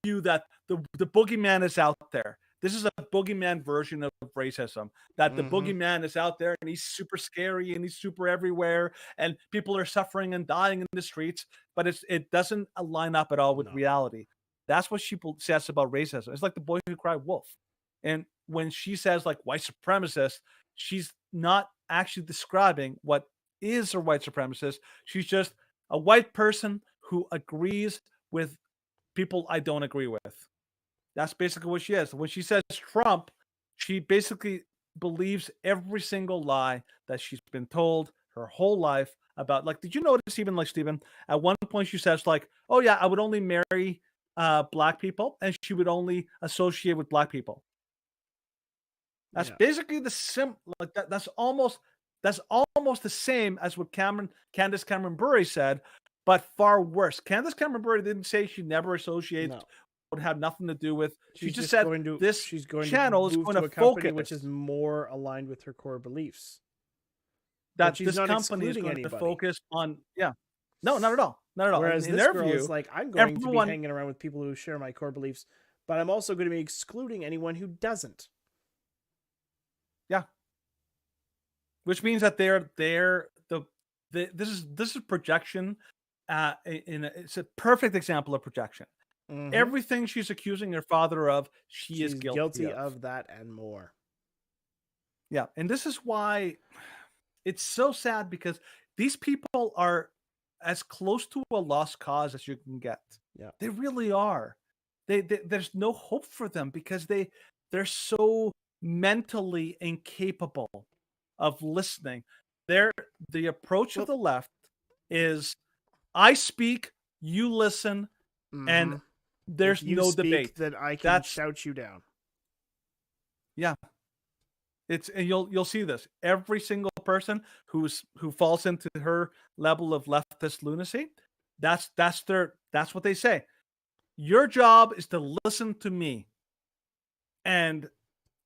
view that the boogeyman is out there. This is a boogeyman version of racism, that the boogeyman is out there and he's super scary and he's super everywhere and people are suffering and dying in the streets, but it doesn't align up at all with reality. That's what she says about racism. It's like the boy who cried wolf. And when she says like white supremacist, she's not actually describing what is a white supremacist. She's just a white person who agrees with people I don't agree with. That's basically what she is. When she says Trump, she basically believes every single lie that she's been told her whole life about. Like, did you notice even like Stephen, at one point she says like, oh yeah, I would only marry black people and she would only associate with black people. That's basically the like that. That's almost the same as what Candace Cameron Bure said, but far worse. Candace Cameron Bure didn't say she never associates, would have nothing to do with. She just said she's going channel is going to a company focus, which is more aligned with her core beliefs. That this company is going to focus on. Yeah, no, not at all, not at all. Whereas in this their girl view, is like, I'm going to be hanging around with people who share my core beliefs, but I'm also going to be excluding anyone who doesn't. Yeah. Which means that this is projection. It's a perfect example of projection. Everything she's accusing her father of, she's is guilty of that and more. Yeah, and this is why it's so sad, because these people are as close to a lost cause as you can get. Yeah, they really are. There's no hope for them because they're so mentally incapable of listening. The approach of the left is, I speak, you listen, and there's no debate. That I can shout you down. Yeah, and you'll see this. Every single person who falls into her level of leftist lunacy, that's what they say. Your job is to listen to me, and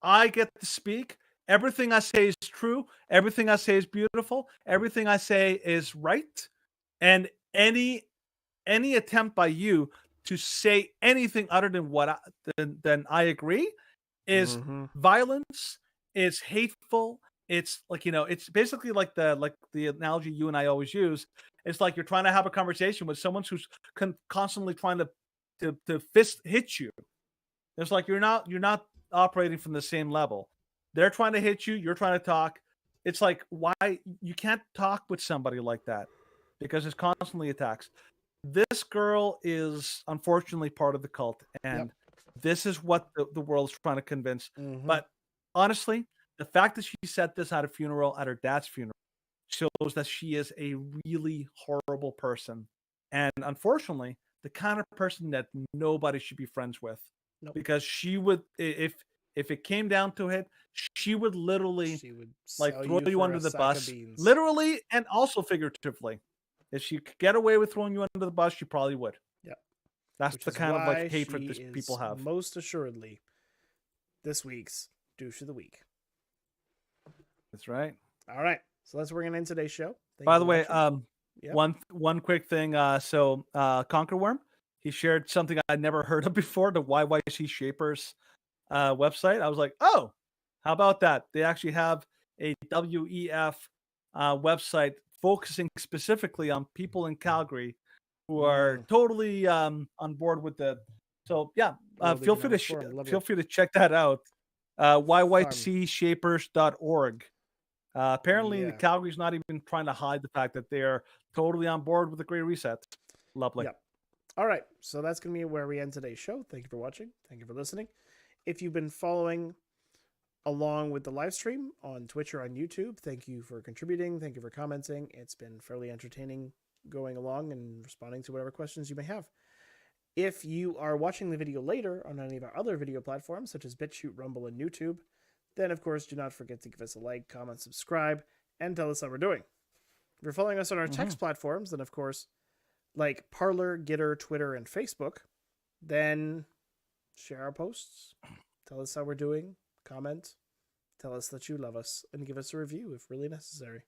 I get to speak. Everything I say is true. Everything I say is beautiful. Everything I say is right. And any attempt by you to say anything other than than I agree is violence. It's hateful. It's like, it's basically like the analogy you and I always use. It's like you're trying to have a conversation with someone who's constantly trying to fist hit you. It's like you're not operating from the same level. They're trying to hit you. You're trying to talk. It's like, why you can't talk with somebody like that, because it's constantly attacks. This girl is unfortunately part of the cult, and this is what the world's trying to convince. But honestly, the fact that she said this at her dad's funeral, shows that she is a really horrible person, and unfortunately, the kind of person that nobody should be friends with, because she would, if it came down to it, she would literally like throw you under the bus, literally and also figuratively. If she could get away with throwing you under the bus, she probably would. Yeah, that's the kind of like hatred these people have. Most assuredly, this week's douche of the week. That's right. All right, so let's bring it in today's show. By the way, one quick thing. So Conquerworm, he shared something I'd never heard of before, the YYC Shapers website. I was like, oh, how about that? They actually have a WEF website focusing specifically on people in Calgary who are totally on board with the. So yeah, feel free to check that out. YYCshapers.org. Apparently, Calgary's not even trying to hide the fact that they are totally on board with the Great Reset. Lovely. Yep. All right, so that's going to be where we end today's show. Thank you for watching. Thank you for listening. If you've been following along with the live stream on Twitch or on YouTube, thank you for contributing. Thank you for commenting. It's been fairly entertaining going along and responding to whatever questions you may have. If you are watching the video later on any of our other video platforms, such as BitChute, Rumble, and YouTube, then of course do not forget to give us a like, comment, subscribe, and tell us how we're doing. If you're following us on our text platforms, then of course, like Parler, Gitter, Twitter, and Facebook, then share our posts, tell us how we're doing, comment, tell us that you love us, and give us a review if really necessary.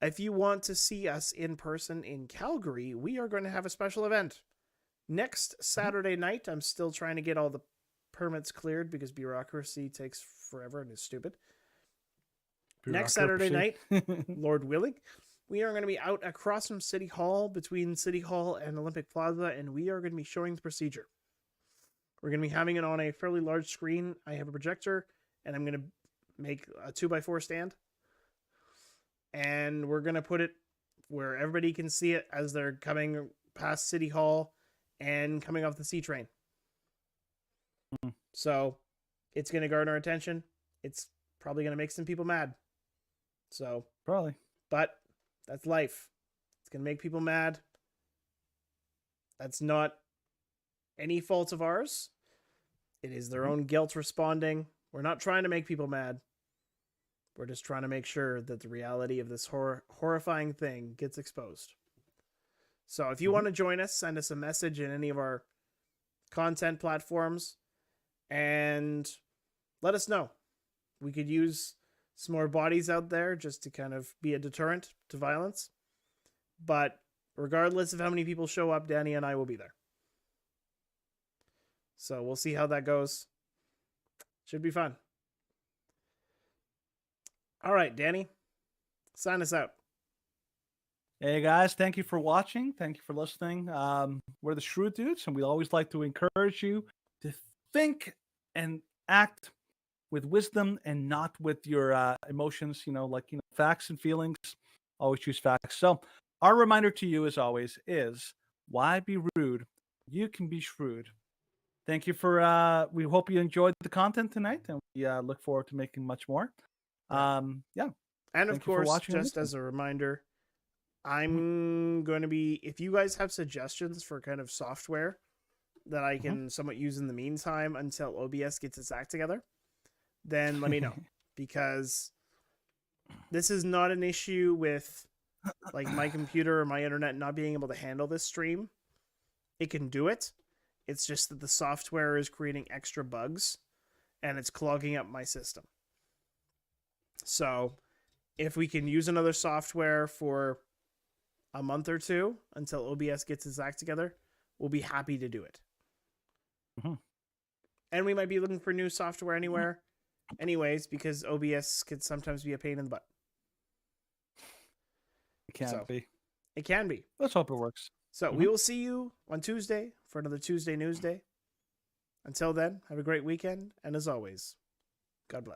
If you want to see us in person in Calgary, we are going to have a special event. Next Saturday night, I'm still trying to get all the permits cleared because bureaucracy takes forever and is stupid. Next Saturday night, Lord willing, we are going to be out across from City Hall, between City Hall and Olympic Plaza, and we are going to be showing the procedure. We're going to be having it on a fairly large screen. I have a projector, and I'm going to make a 2x4 stand. And we're going to put it where everybody can see it as they're coming past City Hall and coming off the C train. So it's going to garner attention. It's probably going to make some people mad. So probably. But that's life. It's going to make people mad. That's not any fault of ours. It is their own guilt responding. We're not trying to make people mad. We're just trying to make sure that the reality of this horrifying thing gets exposed. So if you want to join us, send us a message in any of our content platforms and let us know. We could use some more bodies out there just to kind of be a deterrent to violence. But regardless of how many people show up, Danny and I will be there. So we'll see how that goes. Should be fun. All right, Danny, sign us out. Hey guys, thank you for watching. Thank you for listening. We're the Shrewd Dudes, and we always like to encourage you to think and act with wisdom and not with your emotions. Facts and feelings. Always choose facts. So our reminder to you, as always, is why be rude? You can be shrewd. Thank you for. We hope you enjoyed the content tonight, and we look forward to making much more. And of course, just as a reminder, I'm going to be, if you guys have suggestions for kind of software that I can somewhat use in the meantime until OBS gets its act together, then let me know. Because this is not an issue with like my computer or my internet not being able to handle this stream. It can do it. It's just that the software is creating extra bugs and it's clogging up my system. So if we can use another software for a month or two until OBS gets its act together, we'll be happy to do it. And we might be looking for new software anyways, because OBS can sometimes be a pain in the butt. It can be. It can be. Let's hope it works. So we will see you on Tuesday for another Tuesday News Day. Until then, have a great weekend. And as always, God bless.